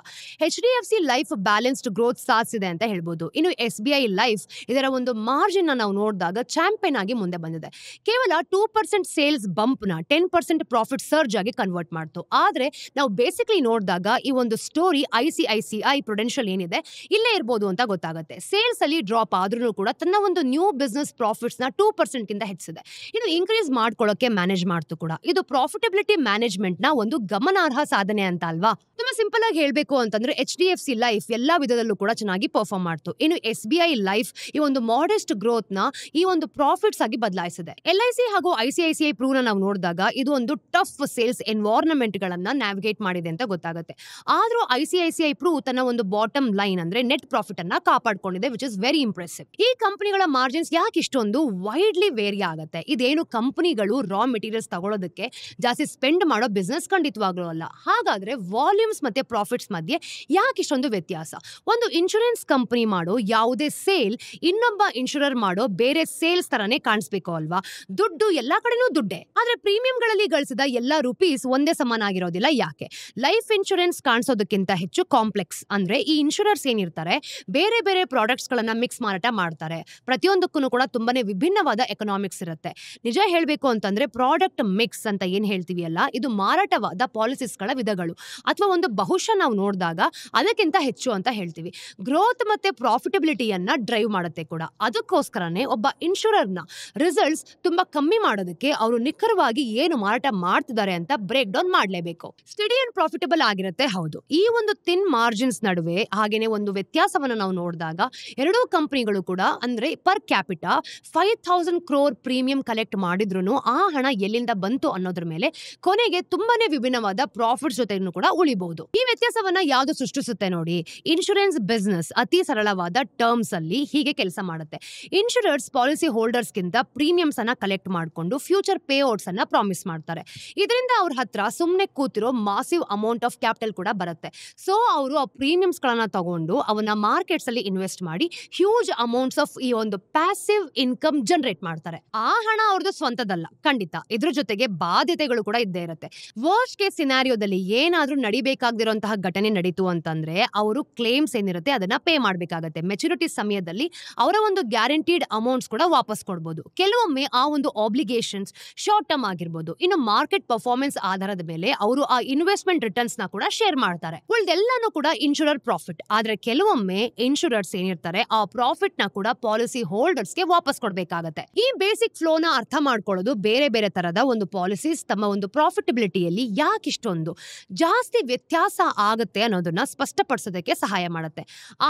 HDFC ಲೈಫ್ ಬ್ಯಾಲೆನ್ಸ್ಡ್ ಗ್ರೋತ್ ಸಾಧಿಸಿದೆ ಅಂತ ಹೇಳ್ಬೋದು. ಇನ್ನು SBI ಲೈಫ್ ಇದರ ಒಂದು ಮಾರ್ಜಿನ್ ನಾವು ನೋಡಿದಾಗ ಚಾಂಪಿಯನ್ ಆಗಿ ಮುಂದೆ ಬಂದಿದೆ. ಕೇವಲ 2% ಸೇಲ್ಸ್ ಬಂಪ್ ನ 10% ಪ್ರಾಫಿಟ್ ಸರ್ಜ್ ಆಗಿ ಕನ್ವರ್ಟ್ ಮಾಡ್ತು. ಆದ್ರೆ ನಾವು ಬೇಸಿಕ್ಲಿ ನೋಡಿದಾಗ ಈ ಒಂದು ಸ್ಟೋರಿ ICICI ಪ್ರುಡೆನ್ಷಿಯಲ್ ಏನಿದೆ ಇಲ್ಲೇ ಇರ್ಬೋದು ಅಂತ ಗೊತ್ತಾಗುತ್ತೆ. ಸೇಲ್ಸ್ ಅಲ್ಲಿ ಡ್ರಾಪ್ ಆದ್ರೂ ಕೂಡ ತನ್ನ ಒಂದು ನ್ಯೂ ಬಿಸ್ನೆಸ್ ಪ್ರಾಫಿಟ್ಸ್ ನ 2% ಗಿಂತ ಹೆಚ್ಚಿದೆ. ಇದು ಇನ್ಕ್ರೀಸ್ ಮಾಡ್ಕೊಳ್ಳೋಕೆ ಮ್ಯಾನೇಜ್ ಮಾಡ್ತು ಕೂಡ. ಇದು ಪ್ರಾಫಿಟಬಿಲಿಟಿ ಮ್ಯಾನೇಜ್ಮೆಂಟ್ ನ ಒಂದು ಗಮನಾರ್ಹ ಸಾಧನೆ ಅಂತ ಅಲ್ವಾ. ತುಂಬಾ ಸಿಂಪಲ್ ಆಗಿ ಹೇಳ್ಬೇಕು ಅಂತಂದ್ರೆ HDFC ಲೈಫ್ ಎಲ್ಲಾ ವಿಧದಲ್ಲೂ ಕೂಡ ಚೆನ್ನಾಗಿ ಪರ್ಫಾರ್ಮ್ ಮಾಡ್ತು. ಇನ್ನು SBI ಲೈಫ್ ಈ ಒಂದು ಮಾಡೆಸ್ಟ್ ಗ್ರೋತ್ ನ ಈ ಒಂದು ಪ್ರಾಫಿಟ್ಸ್ ಆಗಿ ಬದಲಾಯಿಸಿದೆ. LIC ಹಾಗೂ ICICI ಪ್ರೂವ್ ನ ನಾವು ನೋಡಿದಾಗ ಇದು ಒಂದು ಟಫ್ ಸೇಲ್ಸ್ ಎನ್ವೈರನ್ಮೆಂಟ್ ಗಳನ್ನ ನ್ಯಾವಿಗೇಟ್ ಮಾಡಿದೆ ಅಂತ ಗೊತ್ತಾಗುತ್ತೆ. ಆದ್ರೂ ICICI ಪ್ರೂವ್ ತನ್ನ ಒಂದು ಬಾಟಮ್ ಲೈನ್ ಅಂದ್ರೆ ನೆಟ್ ಪ್ರಾಫಿಟ್ ಅನ್ನ ಕಾಪಾಡ್ಕೊಂಡಿದೆ, ವಿಚ್ ಇಸ್ ವೆರಿ ಇಂಪ್ರೆಸಿವ್. ಈ ಕಂಪನಿಗಳ ಮಾರ್ಜಿನ್ಸ್ ಯಾಕೆ ಇಷ್ಟೊಂದು ವೈಡ್ಲಿ ವೇರಿ ಆಗುತ್ತೆ? ಇದೇನು ಕಂಪನಿಗಳು ರಾ ಮೆಟೀರಿಯಲ್ಸ್ ತಗೊಳ್ಳೋದಕ್ಕೆ ಜಾಸ್ತಿ ಸ್ಪೆಂಡ್ ಮಾಡೋ ಬಿಸ್ನೆಸ್ ಖಂಡಿತವಾಗ್ಲೂ ಅಲ್ಲ. ಹಾಗಾದ್ರೆ ವಾಲ್ಯೂಮ್ಸ್ ಮತ್ತೆ ಪ್ರಾಫಿಟ್ಸ್ ಮಧ್ಯೆ ಯಾಕೆ ಇಷ್ಟೊಂದು ವ್ಯತ್ಯಾಸ? ಒಂದು ಇನ್ಶೂರೆನ್ಸ್ ಕಂಪನಿ ಮಾಡೋ ಯಾವುದೇ ಸೇಲ್ ಇನ್ನೊಬ್ಬ ಇನ್ಶೂರರ್ ಮಾಡೋ ಬೇರೆ ಸೇಲ್ಸ್ ತರಾನೇ ಕಾಣಿಸ್ಬೇಕು ಅಲ್ವಾ? ದುಡ್ಡು ಎಲ್ಲಾ ಕಡೆನೂ ದುಡ್ಡೇ, ಆದ್ರೆ ಪ್ರೀಮಿಯಂಗಳಲ್ಲಿ ಗಳಿಸಿದ ಎಲ್ಲಾ ರುಪೀಸ್ ಒಂದೇ ಸಮಾನ ಆಗಿರೋದಿಲ್ಲ. ಯಾಕೆ? ಲೈಫ್ ಇನ್ಶೂರೆನ್ಸ್ ಕಾಣಿಸೋದಕ್ಕಿಂತ ಹೆಚ್ಚು ಕಾಂಪ್ಲೆಕ್ಸ್. ಅಂದ್ರೆ ಈ ಇನ್ಶೂರರ್ಸ್ ಏನಿರ್ತಾರೆ ಬೇರೆ ಬೇರೆ ಪ್ರಾಡಕ್ಟ್ಸ್ ಗಳನ್ನ ಮಿಕ್ಸ್ ಮಾರಾಟ ಮಾಡ್ತಾರೆ. ಪ್ರತಿಯೊಂದಕ್ಕೂ ಕೂಡ ತುಂಬಾನೇ ವಿಭಿನ್ನವಾದ ಎಕನಾಮಿಕ್ಸ್ ಇರುತ್ತೆ. ನಿಜ ಹೇಳ್ಬೇಕು ಅಂತಂದ್ರೆ ಪ್ರಾಡಕ್ಟ್ ಮಿಕ್ಸ್ ಅಂತ ಏನ್ ಹೇಳ್ತೀವಿ ಅಲ್ಲ, ಇದು ಮಾರಾಟವಾದ ಪಾಲಿಸೀಸ್ ಗಳ ವಿಧಗಳು ಅಥವಾ ಒಂದು ಬಹುಶಃ ನಾವು ನೋಡಿದಾಗ ಅದಕ್ಕಿಂತ ಹೆಚ್ಚು ಅಂತ ಹೇಳ್ತೀವಿ. ಗ್ರೋತ್ ಮತ್ತೆ ಪ್ರಾಫಿಟಬಿಲಿಟಿಯನ್ನ ಡ್ರೈವ್ ಮಾಡುತ್ತೆ ಕೂಡ. ಅದಕ್ಕೋಸ್ಕರನೇ ಒಬ್ಬ ಇನ್ಶೂರರ್ನ ರಿಸಲ್ಟ್ಸ್ ತುಂಬಾ ಕಮ್ಮಿ ಮಾಡೋದಕ್ಕೆ ಅವರು ನಿಖರವಾಗಿ ಏನು ಮಾರಾಟ ಮಾಡ್ತಿದ್ದಾರೆ ಅಂತ ಬ್ರೇಕ್ ಡೌನ್ ಮಾಡಲೇಬೇಕು. ಸ್ಟಡಿ ಅಂಡ್ ಪ್ರಾಫಿಟಬಲ್ ಆಗಿರುತ್ತೆ, ಹೌದು. ಈ ಒಂದು ಥಿನ್ ಮಾರ್ಜಿನ್ಸ್ ನಡುವೆ ಹಾಗೇನೆ ಒಂದು ವ್ಯತ್ಯಾಸವನ್ನು ನಾವು ನೋಡಿದಾಗ ಎರಡೂ ಕಂಪನಿಗಳು ಕೂಡ ಅಂದ್ರೆ per capita 5,000 crore premium collect ಮಾಡಿದ್ರು ಆ ಹಣ ಎಲ್ಲಿಂದ ಬಂತು ಅನ್ನೋದ್ರ ಮೇಲೆ ಕೊನೆಗೆ ತುಂಬಾನೇ ವಿಭಿನ್ನವಾದ ಪ್ರಾಫಿಟ್ಸ್ ಜೊತೆನೂ ಕೂಡ ಉಳಿಬಹುದು. ಈ ವ್ಯತ್ಯಾಸವನ್ನ ಯಾವುದು ಸೃಷ್ಟಿಸುತ್ತೆ ನೋಡಿ, ಇನ್ಶೂರೆನ್ಸ್ ಬಿಸ್ನೆಸ್ ಅತಿ ಸರಳವಾದ ಟರ್ಮ್ಸ್ ಅಲ್ಲಿ ಹೀಗೆ ಕೆಲಸ ಮಾಡುತ್ತೆ. ಇನ್ಶೂರರ್ಸ್ ಪಾಲಿಸಿ ಹೋಲ್ಡರ್ಸ್ ಗಿಂತ ಪ್ರೀಮಿಯಮ್ಸ್ ಅನ್ನ ಕಲೆಕ್ಟ್ ಮಾಡಿಕೊಂಡು ಫ್ಯೂಚರ್ ಪೇ ಔಟ್ಸ್ ಅನ್ನ ಪ್ರಾಮಿಸ್ ಮಾಡ್ತಾರೆ. ಇದರಿಂದ ಅವ್ರ ಹತ್ರ ಸುಮ್ನೆ ಕೂತಿರೋ ಮಾಸಿವ್ ಅಮೌಂಟ್ ಆಫ್ ಕ್ಯಾಪಿಟಲ್ ಕೂಡ ಬರುತ್ತೆ. ಸೊ ಅವರು ಆ ಪ್ರೀಮಿಯಮ್ಸ್ ಗಳನ್ನ ತಗೊಂಡು ಅವನ್ನ ಮಾರ್ಕೆಟ್ಸ್ ಅಲ್ಲಿ ಇನ್ವೆಸ್ಟ್ ಮಾಡಿ ಹ್ಯೂಜ್ ಅಮೌಂಟ್ಸ್ ಆಫ್ ಈ ಒಂದು ಪ್ಯಾಸಿವ್ ಇನ್ಕಮ್ ಜನರೇಟ್ ಮಾಡ್ತಾರೆ. ಆ ಹಣ ಅವ್ರದ್ದು ಸ್ವಂತದಲ್ಲ ಖಂಡಿತ, ಇದ್ರ ಜೊತೆಗೆ ಬಾಧ್ಯತೆಗಳು ಕೂಡ ಇದ್ದೇ ಇರುತ್ತೆ. ವರ್ಸ್ಟ್ ಕೇಸ್ ಸಿನಾರಿಯೋದಲ್ಲಿ ಏನಾದ್ರೂ ನಡಿಬೇಕಾಗಿರುವಂತಹ ಘಟನೆ ನಡೀತು ಅಂತಂದ್ರೆ ಅವರು ಕ್ಲೇಮ್ಸ್ ಏನಿರುತ್ತೆ ಅದನ್ನ ಪೇ ಮಾಡ್ಬೇಕಾಗತ್ತೆ. ಮೆಚುರಿಟಿ ಸಮಯದಲ್ಲಿ ಅವರ ಒಂದು ಗ್ಯಾರಂಟಿಡ್ ಅಮೌಂಟ್ಸ್ ಕೂಡ ವಾಪಸ್ ಕೊಡ್ಬೋದು. ಕೆಲವೊಮ್ಮೆ ಆ ಒಂದು ಆಬ್ಲಿಗೇಷನ್ಸ್ ಶಾರ್ಟ್ ಟರ್ಮ್ ಆಗಿರ್ಬೋದು. ಇನ್ನು ಮಾರ್ಕೆಟ್ ಪರ್ಫಾರ್ಮೆನ್ಸ್ ಆಧಾರದ ಮೇಲೆ ಅವರು ಆ ಇನ್ವೆಸ್ಟ್ಮೆಂಟ್ ರಿಟರ್ನ್ಸ್ ನ ಕೂಡ ಶೇರ್ ಮಾಡ್ತಾರೆ. ಉಳಿದೆಲ್ಲಾನು ಕೂಡ ಇನ್ಶೂರರ್ ಪ್ರಾಫಿಟ್. ಆದ್ರೆ ಕೆಲವೊಮ್ಮೆ ಇನ್ಶೂರರ್ಸ್ ಏನಿರ್ತಾರೆ ಆ ಪ್ರಾಫಿಟ್ ನ ಕೂಡ ಪಾಲಿಸಿ ಹೋಲ್ಡರ್ಸ್ ಗೆ ವಾಪಸ್ ಕೊಡ್ಬೇಕಾಗತ್ತೆ. ಈ ಬೇಸಿಕ್ ಫ್ಲೋ ನ ಅರ್ಥ ಮಾಡ್ಕೊಳ್ಳೋದು ಬೇರೆ ಬೇರೆ ತರದ ಒಂದು ಪಾಲಿಸೀಸ್ ತಮ್ಮ ಒಂದು ಪ್ರಾಫಿಟಬಿಲಿಟಿಯಲ್ಲಿ ಯಾಕೆ ಇಷ್ಟೊಂದು ಜಾಸ್ತಿ ವ್ಯತ್ಯಾಸ ಆಗುತ್ತೆ ಅನ್ನೋದನ್ನ ಸ್ಪಷ್ಟಪಡಿಸೋದಕ್ಕೆ ಸಹಾಯ ಮಾಡುತ್ತೆ.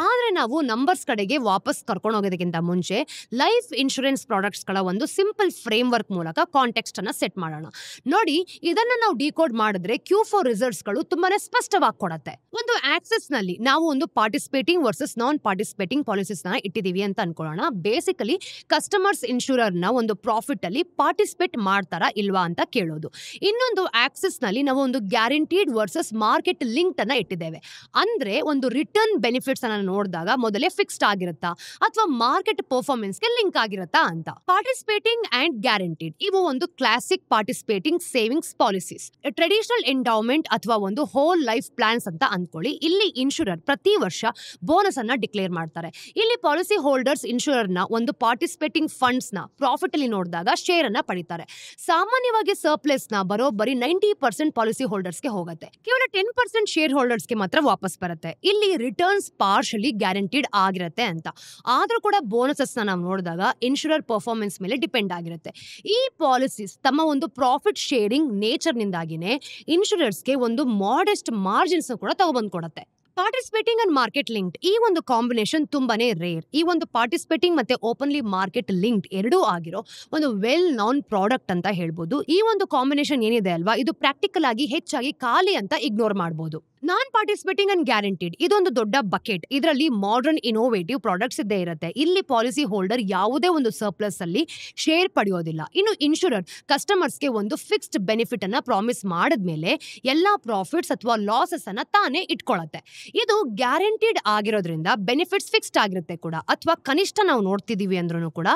ಆದ್ರೆ ನಾವು ನಂಬರ್ಸ್ ಕಡೆಗೆ ವಾಪಸ್ ಕರ್ಕೊಂಡು ಹೋಗೋದಕ್ಕಿಂತ ಮುಂಚೆ ಲೈಫ್ ಇನ್ಶೂರೆನ್ಸ್ ಪ್ರಾಡಕ್ಟ್ಸ್ ಗಳ ಒಂದು ಸಿಂಪಲ್ ಫ್ರೇಮ್ ವರ್ಕ್ ಮೂಲಕ ಕಾಂಟೆಕ್ಸ್ಟ್ ಅನ್ನ ಸೆಟ್ ಮಾಡೋಣ. ನೋಡಿ, ಇದನ್ನ ನಾವು ಡಿಕೋಡ್ ಮಾಡಿದ್ರೆ Q4 ರಿಸಲ್ಟ್ಸ್ ಗಳು ತುಂಬಾನೇ ಸ್ಪಷ್ಟವಾಗಿ ಕೊಡುತ್ತೆ. ಒಂದು ಆಕ್ಸೆಸ್ ನಲ್ಲಿ ನಾವು ಒಂದು ಪಾರ್ಟಿಸಿಪೇಟಿಂಗ್ ವರ್ಸಸ್ ನಾನ್ ಪಾರ್ಟಿಸಿಪೇಟಿಂಗ್ ಪಾಲಿಸೀಸ್ ನ ಇಟ್ಟಿದೀವಿ ಅಂತ ಅನ್ಕೊಳ್ಳೋಣ. ಬೇಸಿಕಲಿ ಕಸ್ಟಮರ್ಸ್ ಇನ್ಶೂರರ್ ನ ಒಂದು ಪ್ರಾಫಿಟ್ ಅಲ್ಲಿ ಪಾರ್ಟಿಸಿಪೇಟ್ ಮಾಡ್ತಾರಾ ಇಲ್ವಾ ಅಂತ ಕೇಳೋದು. ಇನ್ನೊಂದು ಆಕ್ಸೆಸ್ ನಲ್ಲಿ ನಾವು ಒಂದು ಗ್ಯಾರಂಟಿಡ್ ವರ್ಸಸ್ ಮಾರ್ಕೆಟ್ ಲಿಂಕ್ ಅನ್ನ ಇಟ್ಟಿದ್ದೇವೆ. ಅಂದ್ರೆ ಒಂದು ರಿಟರ್ನ್ ಬೆನಿಫಿಟ್ಸ್ ಅನ್ನ ನೋಡಿದಾಗ ಮೊದಲೇ ಫಿಕ್ಸ್ಡ್ ಆಗಿರುತ್ತಾ ಅಥವಾ ಮಾರ್ಕೆಟ್ ಪರ್ಫಾರ್ಮೆನ್ಸ್ ಗೆ ಲಿಂಕ್ ಆಗಿರುತ್ತಾ ಅಂತ. ಪಾರ್ಟಿಸಿಪೇಟಿಂಗ್ ಅಂಡ್ ಗ್ಯಾರಂಟಿಡ್ ಇವು ಒಂದು classic participating savings policies. Traditional endowment ಅಥವಾ ಒಂದು ಹೋಲ್ ಲೈಫ್ ಪ್ಲಾನ್ಸ್ ಅಂತ ಅನ್ಕೊಳ್ಳಿ. ಇಲ್ಲಿ ಇನ್ಶೂರರ್ ಪ್ರತಿ ವರ್ಷ ಬೋನಸ್ ಅನ್ನ ಡಿಕ್ಲೇರ್ ಮಾಡ್ತಾರೆ. ಇಲ್ಲಿ ಪಾಲಿಸಿ ಹೋಲ್ಡರ್ಸ್ ಇನ್ಶೂರರ್ ನ ಒಂದು ಪಾರ್ಟಿಸಿಪೇಟಿಂಗ್ ಫಂಡ್ಸ್ ನ ಪ್ರಾಫಿಟ್ ಅಲ್ಲಿ ನೋಡಿದಾಗ ಶೇರ್ ಅನ್ನ ಪಡಿತಾರೆ. ಸಾಮಾನ್ಯವಾಗಿ ಸರ್ಪ್ಲಸ್ ನ ಬರೋಬ್ಬರಿ 90% ಪಾಲಿಸಿ ಹೋಲ್ಡರ್ಸ್ ಗೆ ಹೋಗುತ್ತೆ. ಕೇವಲ 10% ಶೇರ್ ಹೋಲ್ಡರ್ಸ್ಗೆ ಮಾತ್ರ ವಾಪಸ್ ಬರುತ್ತೆ. ಇಲ್ಲಿ ರಿಟರ್ನ್ಸ್ ಪಾರ್ಷಲಿ ಗ್ಯಾರಂಟಿಡ್ ಆಗಿರುತ್ತೆ ಅಂತ. ಆದ್ರೂ ಕೂಡ ಬೋನಸಸ್ ನಾವು ನೋಡಿದಾಗ ಇನ್ಶೂರರ್ ಪರ್ಫಾರ್ಮೆನ್ಸ್ ಮೇಲೆ ಡಿಪೆಂಡ್ ಆಗಿರುತ್ತೆ. ಈ ಪಾಲಿಸೀಸ್ ತಮ್ಮ ಒಂದು ಪ್ರಾಫಿಟ್ ಶೇರಿಂಗ್ ನೇಚರ್ ನಿಂದಾಗಿನೇ ಇನ್ಶೂರರ್ಸ್ಗೆ ಒಂದು ಮಾಡೆಸ್ಟ್ ಮಾರ್ಜಿನ್ಸ್ ಕೂಡ ತಗೊಬಂದು ಕೊಡುತ್ತೆ. ಪಾರ್ಟಿಸಿಪೇಟಿಂಗ್ ಅಂಡ್ ಮಾರ್ಕೆಟ್ ಲಿಂಕ್ಡ್ ಈ ಒಂದು ಕಾಂಬಿನೇಷನ್ ತುಂಬಾನೇ ರೇರ್. ಈ ಒಂದು ಪಾರ್ಟಿಸಿಪೇಟಿಂಗ್ ಮತ್ತೆ ಓಪನ್ಲಿ ಮಾರ್ಕೆಟ್ ಲಿಂಕ್ಡ್ ಎರಡೂ ಆಗಿರೋ ಒಂದು ವೆಲ್ ನಾನ್ ಪ್ರಾಡಕ್ಟ್ ಅಂತ ಹೇಳ್ಬೋದು. ಈ ಒಂದು ಕಾಂಬಿನೇಷನ್ ಏನಿದೆ ಅಲ್ವಾ, ಇದು ಪ್ರಾಕ್ಟಿಕಲ್ ಆಗಿ ಹೆಚ್ಚಾಗಿ ಖಾಲಿ ಅಂತ ಇಗ್ನೋರ್ ಮಾಡಬಹುದು. ನಾನ್ ಪಾರ್ಟಿಸಿಪೇಟಿಂಗ್ ಅಂಡ್ ಗ್ಯಾರಂಟಿಡ್ ಇದೊಂದು ದೊಡ್ಡ ಬಕೆಟ್. ಇದರಲ್ಲಿ ಮಾಡರ್ನ್ ಇನೋವೇಟಿವ್ ಪ್ರಾಡಕ್ಟ್ಸ್ ಇದ್ದೇ ಇರುತ್ತೆ. ಇಲ್ಲಿ ಪಾಲಿಸಿ ಹೋಲ್ಡರ್ ಯಾವುದೇ ಒಂದು ಸರ್ಪ್ಲಸ್ ಅಲ್ಲಿ ಶೇರ್ ಪಡೆಯೋದಿಲ್ಲ. ಇನ್ನು ಇನ್ಶೂರರ್ ಕಸ್ಟಮರ್ಸ್ಗೆ ಒಂದು ಫಿಕ್ಸ್ಡ್ ಬೆನಿಫಿಟ್ ಅನ್ನ ಪ್ರಾಮಿಸ್ ಮಾಡಿದ್ಮೇಲೆ ಎಲ್ಲಾ ಪ್ರಾಫಿಟ್ಸ್ ಅಥವಾ ಲಾಸಸ್ ಅನ್ನ ತಾನೇ ಇಟ್ಕೊಳ್ಳುತ್ತೆ. ಇದು ಗ್ಯಾರಂಟಿಡ್ ಆಗಿರೋದ್ರಿಂದ ಬೆನಿಫಿಟ್ಸ್ ಫಿಕ್ಸ್ಡ್ ಆಗಿರುತ್ತೆ ಕೂಡ, ಅಥವಾ ಕನಿಷ್ಠ ನಾವು ನೋಡ್ತಿದೀವಿ ಅಂದ್ರೂ ಕೂಡ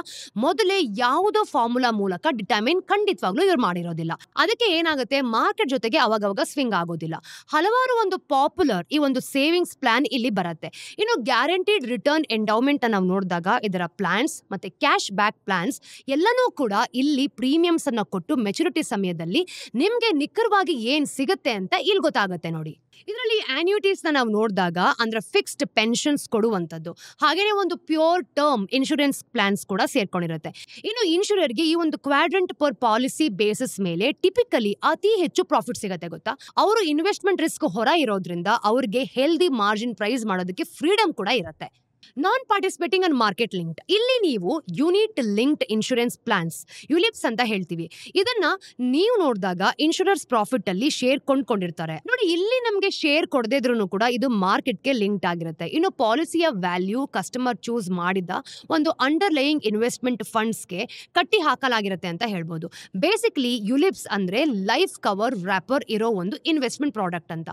ಮೊದಲೇ ಯಾವುದೋ ಫಾರ್ಮುಲಾ ಮೂಲಕ ಡಿಟರ್ಮಿನ್ ಖಂಡಿತವಾಗ್ಲೂ ಇವ್ರು ಮಾಡಿರೋದಿಲ್ಲ. ಅದಕ್ಕೆ ಏನಾಗುತ್ತೆ, ಮಾರ್ಕೆಟ್ ಜೊತೆಗೆ ಅವಾಗವಾಗ ಸ್ವಿಂಗ್ ಆಗೋದಿಲ್ಲ. ಹಲವಾರು ಒಂದು ಪಾಪ್ಯುಲರ್ ಈ ಒಂದು ಸೇವಿಂಗ್ಸ್ ಪ್ಲಾನ್ ಇಲ್ಲಿ ಬರುತ್ತೆ. ಇನ್ನು ಗ್ಯಾರಂಟಿಡ್ ರಿಟರ್ನ್ ಎಂಡೌಮೆಂಟ್ ನಾವು ನೋಡಿದಾಗ ಇದರ ಪ್ಲಾನ್ಸ್ ಮತ್ತೆ ಕ್ಯಾಶ್ ಬ್ಯಾಕ್ ಪ್ಲಾನ್ಸ್ ಎಲ್ಲನೂ ಕೂಡ ಇಲ್ಲಿ ಪ್ರೀಮಿಯಮ್ಸ್ ಅನ್ನ ಕೊಟ್ಟು ಮೆಚುರಿಟಿ ಸಮಯದಲ್ಲಿ ನಿಮ್ಗೆ ನಿಖರವಾಗಿ ಏನ್ ಸಿಗುತ್ತೆ ಅಂತ ಇಲ್ಲಿ ಗೊತ್ತಾಗುತ್ತೆ ನೋಡಿ. ಇದರಲ್ಲಿ ಆನ್ಯೂಟೀಸ್ ನಾವು ನೋಡಿದಾಗ ಅಂದ್ರೆ ಫಿಕ್ಸ್ಡ್ ಪೆನ್ಷನ್ಸ್ ಕೊಡುವಂತದ್ದು, ಹಾಗೇನೆ ಒಂದು ಪ್ಯೂರ್ ಟರ್ಮ್ ಇನ್ಶೂರೆನ್ಸ್ ಪ್ಲಾನ್ಸ್ ಕೂಡ ಸೇರ್ಕೊಂಡಿರುತ್ತೆ. ಇನ್ನು ಇನ್ಶೂರರ್ಗೆ ಈ ಒಂದು ಕ್ವಾಡ್ರಂಟ್ ಪರ್ ಪಾಲಿಸಿ ಬೇಸಿಸ್ ಮೇಲೆ ಟಿಪಿಕಲಿ ಅತಿ ಹೆಚ್ಚು ಪ್ರಾಫಿಟ್ ಸಿಗುತ್ತೆ ಗೊತ್ತಾ. ಅವರು ಇನ್ವೆಸ್ಟ್ಮೆಂಟ್ ರಿಸ್ಕ್ ಹೊರ ಇರೋದ್ರಿಂದ ಅವ್ರಿಗೆ ಹೆಲ್ದಿ ಮಾರ್ಜಿನ್ ಪ್ರೈಸ್ ಮಾಡೋದಕ್ಕೆ ಫ್ರೀಡಮ್ ಕೂಡ ಇರುತ್ತೆ. ನಾನ್ ಪಾರ್ಟಿಸಿಪೇಟಿಂಗ್ ಅಂಡ್ ಮಾರ್ಕೆಟ್ ಲಿಂಕ್ಡ್ ಇಲ್ಲಿ ನೀವು ಯೂನಿಟ್ ಲಿಂಕ್ಡ್ ಇನ್ಶೂರೆನ್ಸ್ ಪ್ಲಾನ್ಸ್ ಯುಲಿಪ್ಸ್ ಅಂತ ಹೇಳ್ತೀವಿ. ಇದನ್ನ ನೀವು ನೋಡಿದಾಗ ಇನ್ಶೂರರ್ಸ್ ಪ್ರಾಫಿಟ್ ಅಲ್ಲಿ ಶೇರ್ ಕೊಂಡ್ಕೊಂಡಿರ್ತಾರೆ ನೋಡಿ. ಇಲ್ಲಿ ನಮಗೆ ಶೇರ್ ಕೊಡದೇ ಇದ್ರೂ ಕೂಡ ಇದು ಮಾರ್ಕೆಟ್ಗೆ ಲಿಂಕ್ಡ್ ಆಗಿರುತ್ತೆ. ಇನ್ನು ಪಾಲಿಸಿಯ ವ್ಯಾಲ್ಯೂ ಕಸ್ಟಮರ್ ಚೂಸ್ ಮಾಡಿದ ಒಂದು ಅಂಡರ್ಲೈಯಿಂಗ್ ಇನ್ವೆಸ್ಟ್ಮೆಂಟ್ ಫಂಡ್ಸ್ಗೆ ಕಟ್ಟಿ ಹಾಕಲಾಗಿರುತ್ತೆ ಅಂತ ಹೇಳ್ಬೋದು. ಬೇಸಿಕ್ಲಿ ಯುಲಿಪ್ಸ್ ಅಂದ್ರೆ ಲೈಫ್ ಕವರ್ ವ್ರಾಪರ್ ಇರೋ ಒಂದು ಇನ್ವೆಸ್ಟ್ಮೆಂಟ್ ಪ್ರಾಡಕ್ಟ್ ಅಂತ.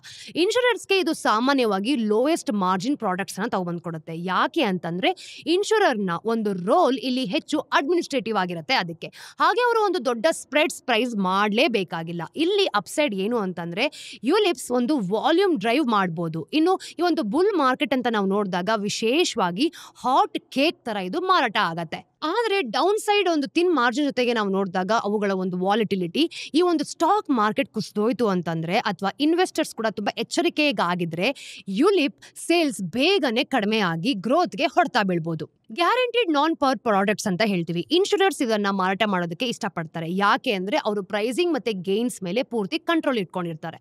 ಇನ್ಶೂರರ್ಸ್ಗೆ ಇದು ಸಾಮಾನ್ಯವಾಗಿ ಲೋಯೆಸ್ಟ್ ಮಾರ್ಜಿನ್ ಪ್ರಾಡಕ್ಟ್ಸ್ ಅನ್ನ ತಗೊಂಡ್ಕೊಡುತ್ತೆ. ಯಾಕೆ ಅಂತಂದ್ರೆ ಇನ್ಶೂರರ್ನ ಒಂದು ರೋಲ್ ಇಲ್ಲಿ ಹೆಚ್ಚು ಅಡ್ಮಿನಿಸ್ಟ್ರೇಟಿವ್ ಆಗಿರುತ್ತೆ. ಅದಕ್ಕೆ ಹಾಗೆ ಅವರು ಒಂದು ದೊಡ್ಡ ಸ್ಪ್ರೆಡ್ಸ್ ಪ್ರೈಸ್ ಮಾಡಲೇಬೇಕಾಗಿಲ್ಲ. ಇಲ್ಲಿ ಅಪ್ಸೈಡ್ ಏನು ಅಂತಂದ್ರೆ ಯುಲಿಪ್ಸ್ ಒಂದು ವಾಲ್ಯೂಮ್ ಡ್ರೈವ್ ಮಾಡಬಹುದು. ಇನ್ನು ಈ ಒಂದು ಬುಲ್ ಮಾರ್ಕೆಟ್ ಅಂತ ನಾವು ನೋಡಿದಾಗ ವಿಶೇಷವಾಗಿ ಹಾಟ್ ಕೇಕ್ ತರ ಇದು ಮಾರಾಟ ಆಗತ್ತೆ. ಆದ್ರೆ ಡೌನ್ ಸೈಡ್ ಒಂದು ತಿನ್ ಮಾರ್ಜಿನ್ ಜೊತೆಗೆ ನಾವು ನೋಡಿದಾಗ ಅವುಗಳ ಒಂದು ವಾಲಿಟಿಲಿಟಿ, ಈ ಒಂದು ಸ್ಟಾಕ್ ಮಾರ್ಕೆಟ್ ಕುಸಿದೋಯ್ತು ಅಂತಂದ್ರೆ ಅಥವಾ ಇನ್ವೆಸ್ಟರ್ಸ್ ಕೂಡ ತುಂಬಾ ಎಚ್ಚರಿಕೆಗಾಗಿದ್ರೆ ಯುಲಿಪ್ ಸೇಲ್ಸ್ ಬೇಗನೆ ಕಡಿಮೆ ಆಗಿ ಗ್ರೋತ್ಗೆ ಹೊಡೆತ ಬೀಳ್ಬೋದು. ಗ್ಯಾರಂಟಿಡ್ ನಾನ್ ಪವರ್ ಪ್ರಾಡಕ್ಟ್ಸ್ ಅಂತ ಹೇಳ್ತೀವಿ. ಇನ್ಶೂರರ್ಸ್ ಇದನ್ನ ಮಾರಾಟ ಮಾಡೋದಕ್ಕೆ ಇಷ್ಟಪಡ್ತಾರೆ. ಯಾಕೆ ಅಂದ್ರೆ ಅವರು ಪ್ರೈಸಿಂಗ್ ಮತ್ತೆ ಗೇನ್ಸ್ ಮೇಲೆ ಪೂರ್ತಿ ಕಂಟ್ರೋಲ್ ಇಟ್ಕೊಂಡಿರ್ತಾರೆ.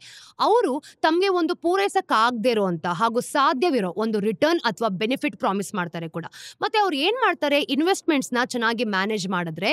ಅವರು ತಮಗೆ ಒಂದು ಪೂರೈಸಕ್ಕಾಗದೇ ಇರುವಂತ ಹಾಗೂ ಸಾಧ್ಯವಿರೋ ಒಂದು ರಿಟರ್ನ್ ಅಥವಾ ಬೆನಿಫಿಟ್ ಪ್ರಾಮಿಸ್ ಮಾಡ್ತಾರೆ ಕೂಡ. ಮತ್ತೆ ಅವ್ರು ಏನ್ ಮಾಡ್ತಾರೆ, ಇನ್ವೆಸ್ಟ್ಮೆಂಟ್ಸ್ ನ ಚೆನ್ನಾಗಿ ಮ್ಯಾನೇಜ್ ಮಾಡಿದ್ರೆ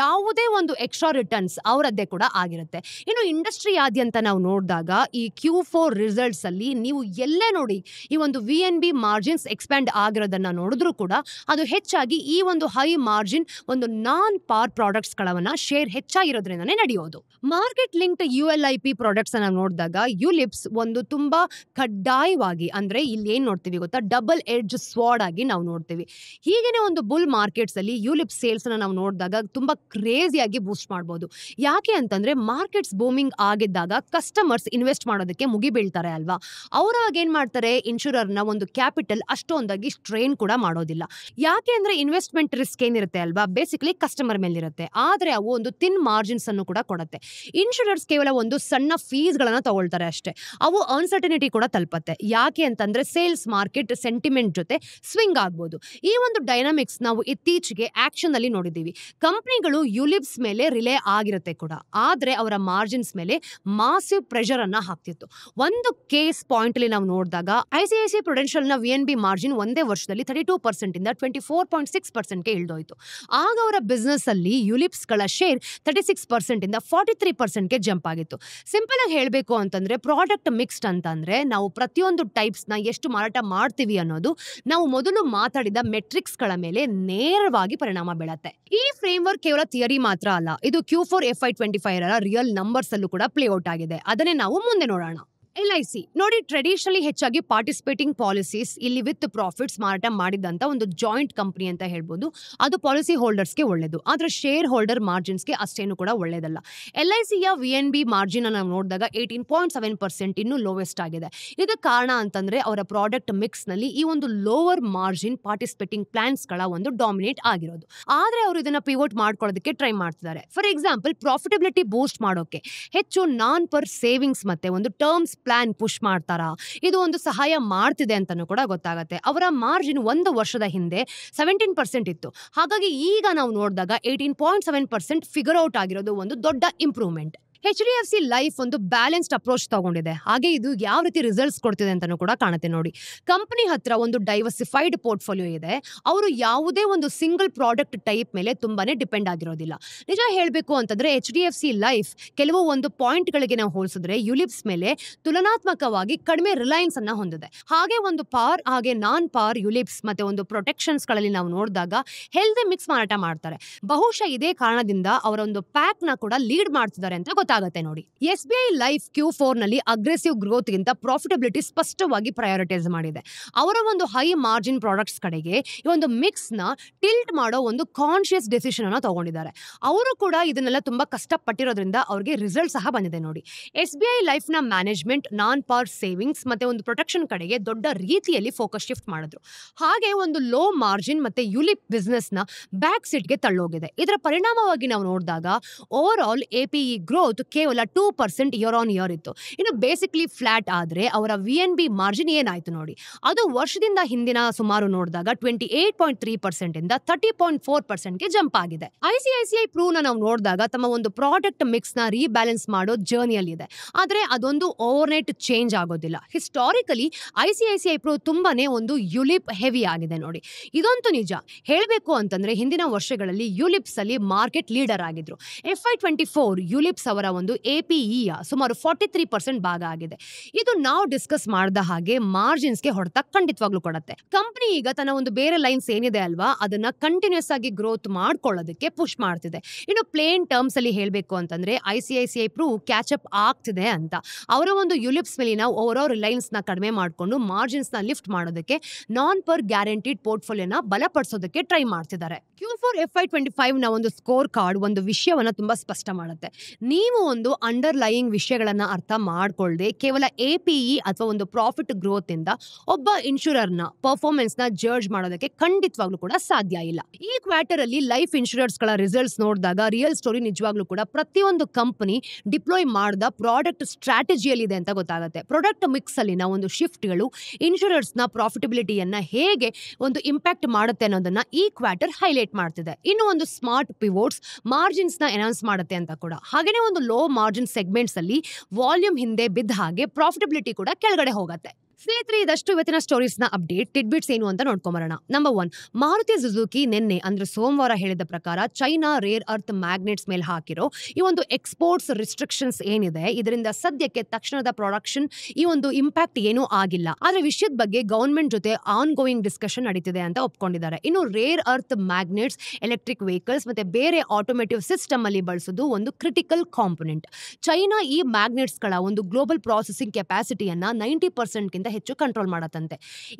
ಯಾವುದೇ ಒಂದು ಎಕ್ಸ್ಟ್ರಾ ರಿಟರ್ನ್ಸ್ ಅವರದ್ದೇ ಕೂಡ ಆಗಿರುತ್ತೆ. ಇನ್ನು ಇಂಡಸ್ಟ್ರಿಯಾದ್ಯಂತ ನಾವು ನೋಡಿದಾಗ ಈ Q4 ರಿಸಲ್ಟ್ಸ್ ಅಲ್ಲಿ ನೀವು ಎಲ್ಲೇ ನೋಡಿ ಈ ಒಂದು VNB ಮಾರ್ಜಿನ್ಸ್ ಎಕ್ಸ್ಪ್ಯಾಂಡ್ ಆಗಿರೋದನ್ನ ನೋಡಿದ್ರು ಕೂಡ ಅದು ಹೆಚ್ಚಾಗಿ ಈ ಒಂದು ಹೈ ಮಾರ್ಜಿನ್ ಒಂದು ನಾನ್ ಪಾರ್ ಪ್ರಾಡಕ್ಟ್ಸ್ ಗಳವನ್ನ ಶೇರ್ ಹೆಚ್ಚಾಗಿರೋದ್ರಿಂದನೇ ನಡೆಯೋದು. ಮಾರ್ಕೆಟ್ ಲಿಂಕ್ಡ್ ULIP ಪ್ರಾಡಕ್ಟ್ಸ್ ನಾವು ನೋಡಿದಾಗ ಯುಲಿಪ್ಸ್ ಒಂದು ತುಂಬಾ ಕಡ್ಡಾಯವಾಗಿ ಅಂದ್ರೆ ಇಲ್ಲಿ ಏನ್ ನೋಡ್ತೀವಿ ಗೊತ್ತಾ, ಡಬಲ್ ಎಡ್ಜ್ ಸ್ವಾಡ್ ಆಗಿ ನಾವು ನೋಡ್ತೀವಿ. ಹೀಗೇನೆ ಒಂದು ಬುಲ್ ಮಾರ್ಕೆಟ್ಸ್ ಅಲ್ಲಿ ಯುಲಿಪ್ ಸೇಲ್ಸ್ ನಾವು ನೋಡಿದಾಗ ತುಂಬಾ ಕ್ರೇಜಿಯಾಗಿ ಬೂಸ್ಟ್ ಮಾಡಬಹುದು. ಯಾಕೆ ಅಂತಂದ್ರೆ ಮಾರ್ಕೆಟ್ಸ್ ಬೂಮಿಂಗ್ ಆಗಿದ್ದಾಗ ಕಸ್ಟಮರ್ಸ್ ಇನ್ವೆಸ್ಟ್ ಮಾಡೋದಕ್ಕೆ ಮುಗಿ ಬೀಳ್ತಾರೆ ಅಲ್ವಾ. ಅವರು ಆಗ ಏನ್ ಮಾಡ್ತಾರೆ, ಇನ್ಶೂರರ್ನ ಒಂದು ಕ್ಯಾಪಿಟಲ್ ಅಷ್ಟೊಂದಾಗಿ ಸ್ಟ್ರೈನ್ ಕೂಡ ಮಾಡೋದಿಲ್ಲ. ಯಾಕೆ ಅಂದ್ರೆ ಇನ್ವೆಸ್ಟ್ಮೆಂಟ್ ರಿಸ್ಕ್ ಏನಿರುತ್ತೆ ಅಲ್ವಾ, ಬೇಸಿಕಲಿ ಕಸ್ಟಮರ್ ಮೇಲಿರುತ್ತೆ. ಆದ್ರೆ ಅವು ಒಂದು ತಿನ್ ಮಾರ್ಜಿನ್ಸ್ ಅನ್ನು ಕೂಡ ಕೊಡುತ್ತೆ. ಇನ್ಶೂರರ್ಸ್ ಕೇವಲ ಒಂದು ಸಣ್ಣ ಫೀಸ್ ಗಳನ್ನ ತಗೊಳ್ತಾರೆ ಅಷ್ಟೇ. ಅವು ಅನ್ಸರ್ಟನಿಟಿ ಕೂಡ ತಲುಪತ್ತೆ. ಯಾಕೆ ಅಂತಂದ್ರೆ ಸೇಲ್ಸ್ ಮಾರ್ಕೆಟ್ ಸೆಂಟಿಮೆಂಟ್ ಜೊತೆ ಸ್ವಿಂಗ್ ಆಗ್ಬೋದು. ಈ ಒಂದು ಡೈನಾಮಿಕ್ಸ್ ನಾವು ಇತ್ತೀಚೆಗೆ ಆಕ್ಷನ್ ಅಲ್ಲಿ ನೋಡಿದೀವಿ. ಕಂಪನಿಗಳು ಯುಲಿಪ್ಸ್ ಮೇಲೆ ರಿಲೇ ಆಗಿರುತ್ತೆ ಕೂಡ, ಆದ್ರೆ ಅವರ ಮಾರ್ಜಿನ್ಸ್ ಮೇಲೆ ಮಾಸಿವ್ ಪ್ರೆಷರ್ ಅನ್ನ ಹಾಕ್ತಿತ್ತು. ಒಂದು ಕೇಸ್ ಪಾಯಿಂಟ್ ಅಲ್ಲಿ ನಾವು ನೋಡಿದಾಗ ICICI ಪ್ರುಡೆನ್ಷಿಯಲ್ ನ VNB ಮಾರ್ಜಿನ್ ಒಂದೇ ವರ್ಷದಲ್ಲಿ 32% ಇಂದ 24.6% ಇಳಿದೋಯ್ತು. ಆಗ ಅವರ ಬಿಸ್ನೆಸ್ ಅಲ್ಲಿ ಯುಲಿಪ್ಸ್ ಗಳ ಶೇರ್ 36% ಇಂದ 43% ಜಂಪ್ ಆಗಿತ್ತು. ಸಿಂಪಲ್ ಆಗಿ ಹೇಳಬೇಕು ಅಂತಂದ್ರೆ ಪ್ರಾಡಕ್ಟ್ ಮಿಕ್ಸ್ಡ್ ಅಂತಂದ್ರೆ ನಾವು ಪ್ರತಿಯೊಂದು ಟೈಪ್ಸ್ ನ ಎಷ್ಟು ಮಾರಾಟ ಮಾಡ್ತೀವಿ ಅನ್ನೋದು ನಾವು ಮೊದಲು ಮಾತಾಡಿದ ಮೆಟ್ರಿಕ್ಸ್ ಗಳ ಮೇಲೆ ನೇರವಾಗಿ ಪರಿಣಾಮ ಬೀಳುತ್ತೆ. ಈ ಫ್ರೇಮ್ ವರ್ಕ್ ಕೇವಲ ಥಿಯರಿ ಮಾತ್ರ ಅಲ್ಲ, ಇದು Q4 FY25 ರಿಯಲ್ ನಂಬರ್ಸ್ ಅಲ್ಲೂ ಕೂಡ ಪ್ಲೇ ಔಟ್ ಆಗಿದೆ. ಅದನ್ನೇ ನಾವು ಮುಂದೆ ನೋಡೋಣ. LIC ನೋಡಿ, ಟ್ರೆಡಿಷನಲಿ ಹೆಚ್ಚಾಗಿ ಪಾರ್ಟಿಸಿಪೇಟಿಂಗ್ ಪಾಲಿಸೀಸ್ ಇಲ್ಲಿ ವಿತ್ ಪ್ರಾಫಿಟ್ಸ್ ಮಾರಾಟ ಮಾಡಿದಂತ ಒಂದು ಜಾಯಿಂಟ್ ಕಂಪನಿ ಅಂತ ಹೇಳ್ಬೋದು. ಅದು ಪಾಲಿಸಿ ಹೋಲ್ಡರ್ಸ್ಗೆ ಒಳ್ಳೇದು, ಆದ್ರೆ ಶೇರ್ ಹೋಲ್ಡರ್ ಮಾರ್ಜಿನ್ಸ್ಗೆ ಅಷ್ಟೇನು ಕೂಡ ಒಳ್ಳೇದಲ್ಲ. LICಯ VNB ಮಾರ್ಜಿನ್ ನಾವು ನೋಡಿದಾಗ 18.7% ಇನ್ನೂ ಲೋವೆಸ್ಟ್ ಆಗಿದೆ. ಇದಕ್ಕೆ ಕಾರಣ ಅಂತಂದ್ರೆ ಅವರ ಪ್ರಾಡಕ್ಟ್ ಮಿಕ್ಸ್ ನಲ್ಲಿ ಈ ಒಂದು ಲೋವರ್ ಮಾರ್ಜಿನ್ ಪಾರ್ಟಿಸಿಪೇಟಿಂಗ್ ಪ್ಲಾನ್ಸ್ ಗಳ ಒಂದು ಡಾಮಿನೇಟ್ ಆಗಿರೋದು. ಆದ್ರೆ ಅವರು ಇದನ್ನ ಪಿವೋಟ್ ಮಾಡ್ಕೊಳ್ಳೋದಕ್ಕೆ ಟ್ರೈ ಮಾಡ್ತಿದ್ದಾರೆ. ಫಾರ್ ಎಕ್ಸಾಂಪಲ್ ಪ್ರಾಫಿಟಬಿಲಿಟಿ ಬೂಸ್ಟ್ ಮಾಡೋಕೆ ಹೆಚ್ಚು ನಾನ್ ಪರ್ ಸೇವಿಂಗ್ಸ್ ಮತ್ತೆ ಒಂದು ಟರ್ಮ್ಸ್ ಪ್ಲಾನ್ ಪುಷ್ ಮಾಡ್ತಾರಾ, ಇದು ಒಂದು ಸಹಾಯ ಮಾಡ್ತಿದೆ ಅಂತಾನೂ ಕೂಡ ಗೊತ್ತಾಗುತ್ತೆ. ಅವರ ಮಾರ್ಜಿನ್ 1 ವರ್ಷದ ಹಿಂದೆ 17% ಇತ್ತು. ಹಾಗಾಗಿ ಈಗ ನಾವು ನೋಡಿದಾಗ 18.7% ಫಿಗರ್ ಔಟ್ ಆಗಿರೋದು ಒಂದು ದೊಡ್ಡ ಇಂಪ್ರೂವ್ಮೆಂಟ್. HDFC ಲೈಫ್ ಒಂದು ಬ್ಯಾಲೆನ್ಸ್ಡ್ ಅಪ್ರೋಚ್ ತಗೊಂಡಿದೆ. ಹಾಗೆ ಇದು ಯಾವ ರೀತಿ ರಿಸಲ್ಟ್ಸ್ ಕೊಡ್ತಿದೆ ಅಂತಾನೂ ಕೂಡ ಕಾಣುತ್ತೆ ನೋಡಿ. ಕಂಪನಿ ಹತ್ರ ಒಂದು ಡೈವರ್ಸಿಫೈಡ್ ಪೋರ್ಟ್ಫೋಲಿಯೋ ಇದೆ. ಅವರು ಯಾವುದೇ ಒಂದು ಸಿಂಗಲ್ ಪ್ರಾಡಕ್ಟ್ ಟೈಪ್ ಮೇಲೆ ತುಂಬಾನೇ ಡಿಪೆಂಡ್ ಆಗಿರೋದಿಲ್ಲ. ನಿಜ ಹೇಳಬೇಕು ಅಂತಂದ್ರೆ HDFC ಲೈಫ್ ಕೆಲವು ಒಂದು ಪಾಯಿಂಟ್ಗಳಿಗೆ ನಾವು ಹೋಲಿಸಿದ್ರೆ ಯುಲಿಪ್ಸ್ ಮೇಲೆ ತುಲನಾತ್ಮಕವಾಗಿ ಕಡಿಮೆ ರಿಲಯನ್ಸ್ ಅನ್ನ ಹೊಂದಿದೆ. ಹಾಗೆ ಒಂದು ಪಾರ್ ಹಾಗೆ ನಾನ್ ಪಾರ್ ಯುಲಿಪ್ಸ್ ಮತ್ತೆ ಒಂದು ಪ್ರೊಟೆಕ್ಷನ್ಸ್ ಗಳಲ್ಲಿ ನಾವು ನೋಡಿದಾಗ ಹೆಲ್ದಿ ಮಿಕ್ಸ್ ಮಾರಾಟ ಮಾಡ್ತಾರೆ. ಬಹುಶಃ ಇದೇ ಕಾರಣದಿಂದ ಅವರ ಒಂದು ಪ್ಯಾಕ್ ನ ಕೂಡ ಲೀಡ್ ಮಾಡ್ತಿದ್ದಾರೆ ಅಂತ ಗೊತ್ತಾಗುತ್ತೆ ನೋಡಿ. SBI ಲೈಫ್ Q4 ನಲ್ಲಿ ಅಗ್ರೆಸಿವ್ ಗ್ರೋತ್ ಗಿಂತ ಪ್ರಾಫಿಟಬಿಲಿಟಿ ಸ್ಪಷ್ಟವಾಗಿ ಪ್ರಯಾರಿಟೈಸ್ ಮಾಡಿದೆ. ಅವರ ಒಂದು ಹೈ ಮಾರ್ಜಿನ್ ಪ್ರಾಡಕ್ಟ್ಸ್ ಕಡೆಗೆ ಈ ಒಂದು ಮಿಕ್ಸ್ ನ ಟಿಲ್ಟ್ ಮಾಡೋ ಒಂದು ಕಾನ್ಶಿಯಸ್ ಡಿಸಿಷನ್ ಅನ್ನ ತಗೊಂಡಿದ್ದಾರೆ. ಅವರು ಕೂಡ ಇದನ್ನೆಲ್ಲ ತುಂಬಾ ಕಷ್ಟಪಟ್ಟಿರೋದ್ರಿಂದ ಅವ್ರಿಗೆ ರಿಸಲ್ಟ್ ಸಹ ಬಂದಿದೆ ನೋಡಿ. SBI ಲೈಫ್ ನ ಮ್ಯಾನೇಜ್ಮೆಂಟ್ ನಾನ್ ಪಾರ್ ಸೇವಿಂಗ್ಸ್ ಮತ್ತೆ ಒಂದು ಪ್ರೊಟೆಕ್ಷನ್ ಕಡೆಗೆ ದೊಡ್ಡ ರೀತಿಯಲ್ಲಿ ಫೋಕಸ್ ಶಿಫ್ಟ್ ಮಾಡಿದ್ರು. ಹಾಗೆ ಒಂದು ಲೋ ಮಾರ್ಜಿನ್ ಮತ್ತೆ ಯುಲಿಪ್ ಬಿಸ್ನೆಸ್ ನ ಬ್ಯಾಕ್ ಸೀಟ್ ಗೆ ತಳ್ಳೋಗಿದೆ. ಇದರ ಪರಿಣಾಮವಾಗಿ ನಾವು ನೋಡಿದಾಗ ಓವರ್ ಆಲ್ APE ಗ್ರೋತ್ ಕೇವಲ 2% ಇಯರ್ ಆನ್ ಇಯರ್ ಇತ್ತು. ಇನ್ನು ಬೇಸಿಕ್ಲಿ ಫ್ಲಾಟ್ ಆದ್ರೆ ಅವರ VNB ಮಾರ್ಜಿನ್ ಏನಾಯ್ತು ನೋಡಿ, ಅದು ವರ್ಷದಿಂದ ಹಿಂದಿನ ಸುಮಾರು ನೋಡಿದಾಗ 28.3% ಇಂದ 30.4% ಗೆ ಜಂಪ್ ಆಗಿದೆ. ICICI Pru ನಾವು ನೋಡಿದಾಗ ತಮ್ಮ ಒಂದು ಪ್ರಾಡಕ್ಟ್ ಮಿಕ್ಸ್ ನ ರೀಬ್ಯಾಲೆನ್ಸ್ ಮಾಡೋ ಜರ್ನಿಯಲ್ಲಿ ಇದೆ. ಆದ್ರೆ ಅದೊಂದು ಓವರ್ ನೈಟ್ ಚೇಂಜ್ ಆಗೋದಿಲ್ಲ. ಹಿಸ್ಟಾರಿಕಲಿ ICICI Pru ತುಂಬಾನೇ ಒಂದು ಯುಲಿಪ್ ಹೆವಿ ಆಗಿದೆ ನೋಡಿ. ಇದಂತೂ ನಿಜ. ಹೇಳಬೇಕು ಅಂತಂದ್ರೆ ಹಿಂದಿನ ವರ್ಷಗಳಲ್ಲಿ ಯುಲಿಪ್ಸ್ ಅಲ್ಲಿ ಮಾರ್ಕೆಟ್ ಲೀಡರ್ ಆಗಿದ್ರು. FY24 ಯುಲಿಪ್ಸ್ ಅವರ ಒಂದು APE ಸುಮಾರು 43% ಭಾಗ ಆಗಿದೆ. ಇದು ನಾವು ಡಿಸ್ಕಸ್ ಮಾಡಿದ ಹಾಗೆ ಮಾರ್ಜಿನ್ಸ್ಗೆ ಹೊಡೆತ ಖಂಡಿತವಾಗ್ಲೂ ಕೊಡುತ್ತೆ. ಕಂಪನಿ ಈಗ ತನ್ನ ಒಂದು ಬೇರೆ ಲೈನ್ಸ್ ಏನಿದೆ ಅಲ್ವಾ, ಅದನ್ನ ಕಂಟಿನ್ಯೂಸ್ ಆಗಿ ಗ್ರೋತ್ ಮಾಡ್ಕೊಳ್ಳೋದಕ್ಕೆ ಪುಷ್ ಮಾಡ್ತಿದೆ. ಇನ್ನು ಪ್ಲೇನ್ ಟರ್ಮ್ಸ್ ಅಲ್ಲಿ ಹೇಳಬೇಕು ಅಂತಂದ್ರೆ ICICI Pru ಕ್ಯಾಚ್ ಅಪ್ ಆಗ್ತಿದೆ ಅಂತ. ಅವರ ಒಂದು ಯುಲಿಪ್ಸ್ ಮೇಲಿನ ಓವರ್ ಆಲ್ ರಿಲಯನ್ಸ್ ನ ಕಡಿಮೆ ಮಾಡಿಕೊಂಡು ಮಾರ್ಜಿನ್ಸ್ ನ ಲಿಫ್ಟ್ ಮಾಡೋದಕ್ಕೆ ನಾನ್ ಪರ್ ಗ್ಯಾರಂಟಿಡ್ ಪೋರ್ಟ್ಫೋಲಿಯೋನ ಬಲಪಡಿಸೋದಕ್ಕೆ ಟ್ರೈ ಮಾಡ್ತಿದ್ದಾರೆ. Q4 FY25 ನ ಒಂದು ಸ್ಕೋರ್ ಕಾರ್ಡ್ ಒಂದು ವಿಷಯವನ್ನ ತುಂಬಾ ಸ್ಪಷ್ಟ ಮಾಡುತ್ತೆ. ನೀವು ಒಂದು ಅಂಡರ್ಲೈಯಿಂಗ್ ವಿಷಯಗಳನ್ನ ಅರ್ಥ ಮಾಡ್ಕೊಳ್ಳದೆ ಕೇವಲ APE ಅಥವಾ ಒಂದು ಪ್ರಾಫಿಟ್ ಗ್ರೋತ್ ಇಂದ ಒಬ್ಬ ಇನ್ಶೂರರ್ನ ಪರ್ಫಾರ್ಮೆನ್ಸ್ ನ ಜಡ್ಜ್ ಮಾಡೋದಕ್ಕೆ ಖಂಡಿತವಾಗ್ಲೂ ಕೂಡ ಸಾಧ್ಯ ಇಲ್ಲ. ಈ ಕ್ವಾರ್ಟರ್ ಅಲ್ಲಿ ಲೈಫ್ ಇನ್ಶೂರರ್ಸ್ ಗಳ ರಿಸಲ್ಟ್ಸ್ ನೋಡಿದಾಗ ರಿಯಲ್ ಸ್ಟೋರಿ ನಿಜವಾಗ್ಲೂ ಕೂಡ ಪ್ರತಿಯೊಂದು ಕಂಪನಿ ಡಿಪ್ಲಾಯ್ ಮಾಡಿದ ಪ್ರಾಡಕ್ಟ್ ಸ್ಟ್ರಾಟಜಿಯಲ್ಲಿ ಇದೆ ಅಂತ ಗೊತ್ತಾಗುತ್ತೆ. ಪ್ರಾಡಕ್ಟ್ ಮಿಕ್ಸ್ ಅಲ್ಲಿನ ಒಂದು ಶಿಫ್ಟ್ಗಳು ಇನ್ಶೂರರ್ಸ್ ನ ಪ್ರಾಫಿಟಬಿಲಿಟಿಯನ್ನ ಹೇಗೆ ಒಂದು ಇಂಪ್ಯಾಕ್ಟ್ ಮಾಡುತ್ತೆ ಅನ್ನೋದನ್ನ ಈ ಕ್ವಾರ್ಟರ್ ಹೈಲೈಟ್ ಮಾಡ್ತಿದೆ. ಇನ್ನು ಒಂದು ಸ್ಮಾರ್ಟ್ ಪಿವೋಟ್ಸ್ ಮಾರ್ಜಿನ್ಸ್ ನ ಎನೌನ್ಸ್ ಮಾಡುತ್ತೆ ಅಂತ ಕೂಡ. ಹಾಗೇನೆ ಒಂದು ಲೋ ಮಾರ್ಜಿನ್ ಸೆಗ್ಮೆಂಟ್ಸ್ ಅಲ್ಲಿ ವಾಲ್ಯೂಮ್ ಹಿಂದೆ ಬಿದ್ದ ಹಾಗೆ ಪ್ರಾಫಿಟಬಿಲಿಟಿ ಕೂಡ ಕೆಳಗಡೆ ಹೋಗುತ್ತೆ. ಸ್ನೇಹಿತರೆ, ಇದಷ್ಟು ಇವತ್ತಿನ ಸ್ಟೋರೀಸ್ ನ ಅಪ್ಡೇಟ್ ಟಿಡ್ಬಿಟ್ಸ್ ಏನು ಅಂತ ನೋಡ್ಕೊಂಬರೋಣ. ನಂಬರ್ 1, ಮಾರುತಿ ಸುಜುಕಿ ನಿನ್ನೆ ಅಂದ್ರೆ ಸೋಮವಾರ ಹೇಳಿದ ಪ್ರಕಾರ ಚೈನಾ ರೇರ್ ಅರ್ತ್ ಮ್ಯಾಗ್ನೆಟ್ಸ್ ಮೇಲೆ ಹಾಕಿರೋ ಈ ಒಂದು ಎಕ್ಸ್ಪೋರ್ಟ್ಸ್ ರಿಸ್ಟ್ರಿಕ್ಷನ್ಸ್ ಏನಿದೆ, ಇದರಿಂದ ಸದ್ಯಕ್ಕೆ ತಕ್ಷಣದ ಪ್ರೊಡಕ್ಷನ್ ಈ ಒಂದು ಇಂಪ್ಯಾಕ್ಟ್ ಏನೂ ಆಗಿಲ್ಲ. ಆದ್ರೆ ವಿಷಯದ ಬಗ್ಗೆ ಗವರ್ಮೆಂಟ್ ಜೊತೆ ಆನ್ ಗೋಯಿಂಗ್ ಡಿಸ್ಕಷನ್ ನಡೀತಿದೆ ಅಂತ ಒಪ್ಕೊಂಡಿದ್ದಾರೆ. ಇನ್ನು rare earth magnets electric vehicles ಮತ್ತೆ ಬೇರೆ ಆಟೋಮೇಟಿವ್ ಸಿಸ್ಟಮ್ ಅಲ್ಲಿ ಬಳಸೋದು ಒಂದು ಕ್ರಿಟಿಕಲ್ ಕಾಂಪೊನೆಂಟ್. ಚೈನಾ ಈ ಮ್ಯಾಗ್ನೆಟ್ಸ್ ಗಳ ಒಂದು ಗ್ಲೋಬಲ್ ಪ್ರಾಸೆಸಿಂಗ್ ಕೆಪಾಸಿಟಿಯನ್ನ 90% ಗಿಂತ ಹೆಚ್ಚು ಕಂಟ್ರೋಲ್ ಮಾಡತ್ತಂತೆ.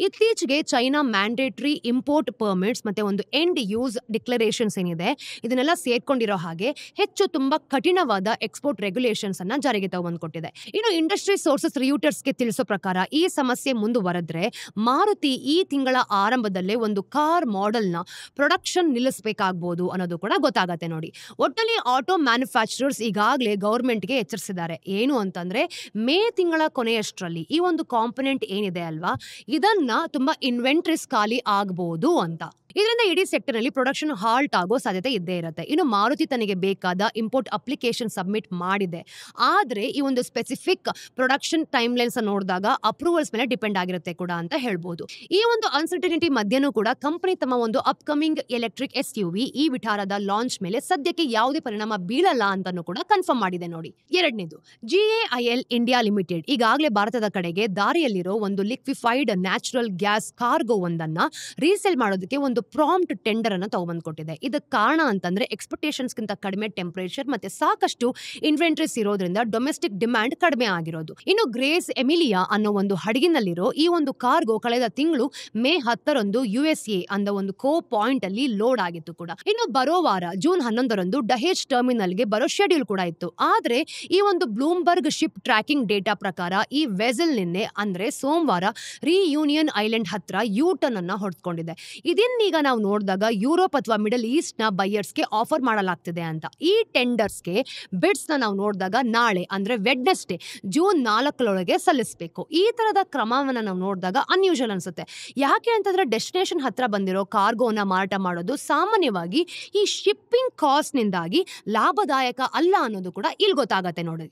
ಇತ್ತೀಚೆಗೆ ಚೈನಾ ಮ್ಯಾಂಡೇಟರಿ ಇಂಪೋರ್ಟ್ ಪರ್ಮಿಟ್ಸ್ ಮತ್ತೆ ಒಂದು ಎಂಡ್ ಯೂಸ್ ಡಿಕ್ಲರೇಷನ್ಸ್ ಏನಿದೆ ಇದನ್ನೆಲ್ಲ ಸೇರ್ಕೊಂಡಿರೋ ಹಾಗೆ ಹೆಚ್ಚು ತುಂಬಾ ಕಠಿಣವಾದ ಎಕ್ಸ್ಪೋರ್ಟ್ ರೆಗ್ಯುಲೇಷನ್ಸ್ ಅನ್ನ ಜಾರಿಗೆ ತಗೊಂಡ್ಕೊಟ್ಟಿದೆ. ಇನ್ನು ಇಂಡಸ್ಟ್ರಿ ಸೋರ್ಸಸ್ ರಿಯೂಟರ್ಸ್ಗೆ ತಿಳಿಸೋ ಪ್ರಕಾರ ಈ ಸಮಸ್ಯೆ ಮುಂದುವರೆದ್ರೆ ಮಾರುತಿ ಈ ತಿಂಗಳ ಆರಂಭದಲ್ಲೇ ಒಂದು ಕಾರ್ ಮಾಡೆಲ್ ನ ಪ್ರೊಡಕ್ಷನ್ ನಿಲ್ಲಿಸಬೇಕಾಗಬಹುದು ಅನ್ನೋದು ಕೂಡ ಗೊತ್ತಾಗತ್ತೆ ನೋಡಿ. ಒಟ್ಟಲ್ಲಿ ಆಟೋ ಮ್ಯಾನುಫ್ಯಾಕ್ಚರರ್ಸ್ ಈಗಾಗಲೇ ಗವರ್ಮೆಂಟ್ಗೆ ಎಚ್ಚರಿಸಿದ್ದಾರೆ. ಏನು ಅಂತಂದ್ರೆ ಮೇ ತಿಂಗಳ ಕೊನೆಯಷ್ಟರಲ್ಲಿ ಈ ಒಂದು ಕಾಂಪೊನೆಂಟ್ ಏನಿದೆ ಅಲ್ವಾ, ಇದನ್ನ ತುಂಬಾ ಇನ್ವೆಂಟ್ರೀಸ್ ಖಾಲಿ ಆಗಬಹುದು ಅಂತ. ಇದರಿಂದ ಇಡೀ ಸೆಕ್ಟರ್ ನಲ್ಲಿ ಪ್ರೊಡಕ್ಷನ್ ಹಾಲ್ಟ್ ಆಗೋ ಸಾಧ್ಯತೆ ಇದ್ದೇ ಇರುತ್ತೆ. ಇನ್ನು ಮಾರುತಿ ತನಗೆ ಬೇಕಾದ ಇಂಪೋರ್ಟ್ ಅಪ್ಲಿಕೇಶನ್ ಸಬ್ಮಿಟ್ ಮಾಡಿದೆ. ಆದ್ರೆ ಈ ಒಂದು ಸ್ಪೆಸಿಫಿಕ್ ಪ್ರೊಡಕ್ಷನ್ ಟೈಮ್ ಲೈನ್ಸ್ ನೋಡಿದಾಗ ಅಪ್ರೂವಲ್ಸ್ ಮೇಲೆ ಡಿಪೆಂಡ್ ಆಗಿರುತ್ತೆ ಕೂಡ ಅಂತ ಹೇಳ್ಬೋದು. ಈ ಒಂದು ಅನ್ಸರ್ಟಿನಿಟಿ ಮಧ್ಯನೂ ಕೂಡ ಕಂಪನಿ ತಮ್ಮ ಒಂದು ಅಪ್ಕಮಿಂಗ್ ಎಲೆಕ್ಟ್ರಿಕ್ SUV ಈ ವಿಟಾರದ ಲಾಂಚ್ ಮೇಲೆ ಸದ್ಯಕ್ಕೆ ಯಾವುದೇ ಪರಿಣಾಮ ಬೀಳಲ್ಲ ಅಂತಾನೂ ಕೂಡ ಕನ್ಫರ್ಮ್ ಮಾಡಿದೆ ನೋಡಿ. ಎರಡನೇದು, GAIL ಇಂಡಿಯಾ ಲಿಮಿಟೆಡ್ ಈಗಾಗಲೇ ಭಾರತದ ಕಡೆಗೆ ದಾರಿಯಲ್ಲಿರೋ ಒಂದು ಲಿಕ್ವಿಫೈಡ್ ನ್ಯಾಚುರಲ್ ಗ್ಯಾಸ್ ಕಾರ್ಗೋ ಒಂದನ್ನ ರೀಸೇಲ್ ಮಾಡೋದಕ್ಕೆ ಒಂದು ಪ್ರಾಂಪ್ಟ್ ಟೆಂಡರ್ ಅನ್ನ ತಗೊಂಡ್ಕೊಟ್ಟಿದೆ. ಇದಕ್ಕೆ ಕಾರಣ ಅಂತಂದ್ರೆ ಎಕ್ಸ್ಪೆಕ್ಟೇಷನ್ಸ್ ಗಿಂತ ಕಡಿಮೆ ಟೆಂಪರೇಚರ್ ಮತ್ತೆ ಸಾಕಷ್ಟು ಇನ್ವೆಂಟ್ರೀಸ್ ಇರೋದ್ರಿಂದ ಡೊಮೆಸ್ಟಿಕ್ ಡಿಮ್ಯಾಂಡ್ ಕಡಿಮೆ ಆಗಿರೋದು. ಇನ್ನು ಗ್ರೇಸ್ ಎಮಿಲಿಯಾ ಅನ್ನೋ ಒಂದು ಹಡಗಿನಲ್ಲಿರೋ ಈ ಒಂದು ಕಾರ್ಗೋ ಕಳೆದ ತಿಂಗಳು ಮೇ 10ರಂದು USA ಅಂದ ಒಂದು ಕೋ ಪಾಯಿಂಟ್ ಅಲ್ಲಿ ಲೋಡ್ ಆಗಿತ್ತು ಕೂಡ. ಇನ್ನು ಬರೋ ವಾರ ಜೂನ್ 11ರಂದು ಡಹೇಜ್ ಟರ್ಮಿನಲ್ಗೆ ಬರೋ ಶೆಡ್ಯೂಲ್ ಕೂಡ ಇತ್ತು. ಆದ್ರೆ ಈ ಒಂದು ಬ್ಲೂಮ್ಬರ್ಗ್ ಶಿಪ್ ಟ್ರ್ಯಾಕಿಂಗ್ ಡೇಟಾ ಪ್ರಕಾರ ಈ ವೆಸಲ್ ನಿನ್ನೆ ಅಂದ್ರೆ ಸೋಮವಾರ ರಿಯೂನಿಯನ್ ಐಲ್ಯಾಂಡ್ ಹತ್ರ ಯೂಟರ್ನ್ ಅನ್ನ ಹೊಡೆದುಕೊಂಡಿದೆ. ಇದನ್ನ ಈಗ ನಾವು ನೋಡಿದಾಗ ಯುರೋಪ್ ಅಥವಾ ಮಿಡಲ್ ಈಸ್ಟ್ ನ ಬೈಯರ್ಸ್ಗೆ ಆಫರ್ ಮಾಡಲಾಗ್ತಿದೆ ಅಂತ. ಈ ಟೆಂಡರ್ಸ್ಗೆ ಬಿಡ್ಸ್ ನಾವು ನೋಡಿದಾಗ ನಾಳೆ ಅಂದ್ರೆ ವೆಡ್ನೆಸ್ಡೇ ಜೂನ್ 4 ಸಲ್ಲಿಸಬೇಕು. ಈ ತರದ ಕ್ರಮವನ್ನ ನಾವು ನೋಡಿದಾಗ ಅನ್ಯೂಶುವಲ್ ಅನ್ಸುತ್ತೆ. ಯಾಕೆ ಅಂತಂದ್ರೆ ಡೆಸ್ಟಿನೇಷನ್ ಹತ್ರ ಬಂದಿರೋ ಕಾರ್ಗೋನ ಮಾರಾಟ ಮಾಡೋದು ಸಾಮಾನ್ಯವಾಗಿ ಈ ಶಿಪ್ಪಿಂಗ್ ಕಾಸ್ಟ್ ನಿಂದಾಗಿ ಲಾಭದಾಯಕ ಅಲ್ಲ ಅನ್ನೋದು ಕೂಡ ಇಲ್ಲಿ ಗೊತ್ತಾಗತ್ತೆ ನೋಡಿ.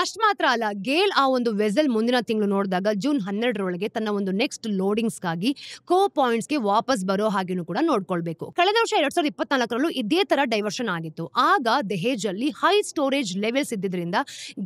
ಅಷ್ಟು ಮಾತ್ರ ಅಲ್ಲ, ಗೇಲ್ ಆ ಒಂದು ವೆಸಲ್ ಮುಂದಿನ ತಿಂಗಳು ನೋಡಿದಾಗ ಜೂನ್ 12 ತನ್ನ ಒಂದು ನೆಕ್ಸ್ಟ್ ಲೋಡಿಂಗ್ಸ್ಗಾಗಿ ಪಾಯಿಂಟ್ಸ್ಗೆ ವಾಪಸ್ ಬರೋ ಹಾಗೇನು ಕೂಡ ನೋಡ್ಕೊಳ್ಬೇಕು. ಕಳೆದ ವರ್ಷ 2024 ಇದೇ ತರ ಡೈವರ್ಷನ್ ಆಗಿತ್ತು. ಆಗ ದಹೇಜ್ ಅಲ್ಲಿ ಹೈ ಸ್ಟೋರೇಜ್ ಲೆವೆಲ್ಸ್ ಇದ್ದಿದ್ರಿಂದ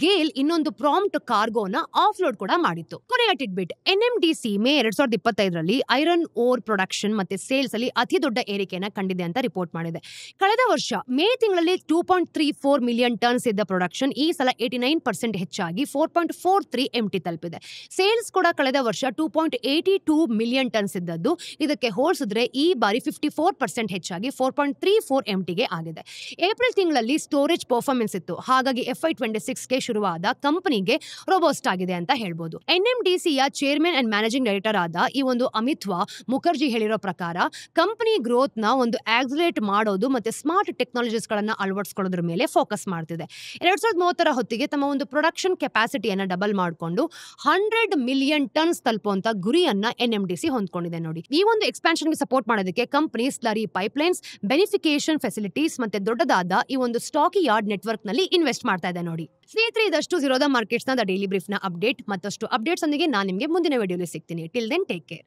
ಗೇಲ್ ಇನ್ನೊಂದು ಪ್ರಾಂಪ್ಟ್ ಕಾರ್ಗೋನ ಆಫ್ಲೋಡ್ ಕೂಡ ಮಾಡಿತ್ತು. ಕೊನೆಯ ಟಿಡ್ಬಿಟ್, NMDC May 2025 iron ore production ಮತ್ತೆ ಸೇಲ್ಸ್ ಅಲ್ಲಿ ಅತಿ ದೊಡ್ಡ ಏರಿಕೆಯನ್ನ ಕಂಡಿದೆ ಅಂತ ರಿಪೋರ್ಟ್ ಮಾಡಿದೆ. ಕಳೆದ ವರ್ಷ ಮೇ ತಿಂಗಳಲ್ಲಿ 2.34 ಮಿಲಿಯನ್ ಟನ್ಸ್ ಇದ್ದ ಪ್ರೊಡಕ್ಷನ್ ಈ ಸಲ 89% ಹೆಚ್ಚಾಗಿ 4.43 MT ತಲುಪಿದೆ. ಸೇಲ್ಸ್ ಕೂಡ ಕಳೆದ ವರ್ಷ 2.82 ಮಿಲಿಯನ್ ಟನ್ಸ್ ಇದ್ದದ್ದು ಇದಕ್ಕೆ ಹೋಲಿಸಿದ್ರೆ ಈ ಬಾರಿ 54% ಹೆಚ್ಚಾಗಿ 4.34 MTಗೆ ಆಗಿದೆ. ಏಪ್ರಿಲ್ ತಿಂಗಳಲ್ಲಿ ಸ್ಟೋರೇಜ್ ಪರ್ಫಾರ್ಮೆನ್ಸ್ ಇತ್ತು, ಹಾಗಾಗಿ FY26ಗೆ ಶುರುವಾದ ಕಂಪನಿಗೆ ರೋಬೋಸ್ಟ್ ಆಗಿದೆ ಅಂತ ಹೇಳ್ಬೋದು. NMDCಯ ಚೇರ್ಮನ್ ಅಂಡ್ ಮ್ಯಾನೇಜಿಂಗ್ ಡೈರೆಕ್ಟರ್ ಆದ ಈ ಒಂದು ಅಮಿತ್ವಾ ಮುಖರ್ಜಿ ಹೇಳಿರೋ ಪ್ರಕಾರ ಕಂಪನಿ ಗ್ರೋತ್ ನ ಒಂದು ಆಕ್ಸಿಲರೇಟ್ ಮಾಡೋದು ಮತ್ತೆ ಸ್ಮಾರ್ಟ್ ಟೆಕ್ನಾಲಜೀಸ್ ಗಳನ್ನ ಅಳವಡಿಸಿಕೊಳ್ಳೋದ್ರ ಮೇಲೆ ಫೋಕಸ್ ಮಾಡ್ತಿದೆ. 2030 ಹೊತ್ತಿಗೆ ತಮ್ಮ ಒಂದು ಪ್ರೊಡಕ್ಷನ್ ಕೆಪಾಸಿಟಿಯನ್ನ ಡಬಲ್ ಮಾಡಿಕೊಂಡು 100 ಮಿಲಿಯನ್ ಟನ್ಸ್ ತಲುಪುವಂತ ಗುರಿಯನ್ನ NMDC ಹೊಂದ್ಕೊಂಡಿದೆ ನೋಡಿ. ಈ ಒಂದು ಎಕ್ಸ್ಪಾನ್ಷನ್ಗೆ ಸಪೋರ್ಟ್ ಮಾಡೋದಕ್ಕೆ company slurry pipelines, beneficiation facilities ಮತ್ತೆ ದೊಡ್ಡದಾದ ಈ ಒಂದು ಸ್ಟಾಕಿ ಯಾರ್ಡ್ ನೆಟ್ವರ್ಕ್ ನಲ್ಲಿ ಇನ್ವೆಸ್ಟ್ ಮಾಡ್ತಾ ಇದೆ ನೋಡಿ. ಸ್ನೇಹಿತರೆ, ಇದಷ್ಟು ಝೀರೋದ ಮಾರ್ಕೆಟ್ಸ್ ನ ಡೈಲಿ ಬ್ರೀಫ್ ನ ಅಪ್ಡೇಟ್. ಮತ್ತಷ್ಟು ಅಪ್ಡೇಟ್ಸ್ ಒಂದಿಗೆ ನಾನು ನಿಮಗೆ ಮುಂದಿನ ವಿಡಿಯೋಲಿ ಸಿಗ್ತೀನಿ. Till then take care.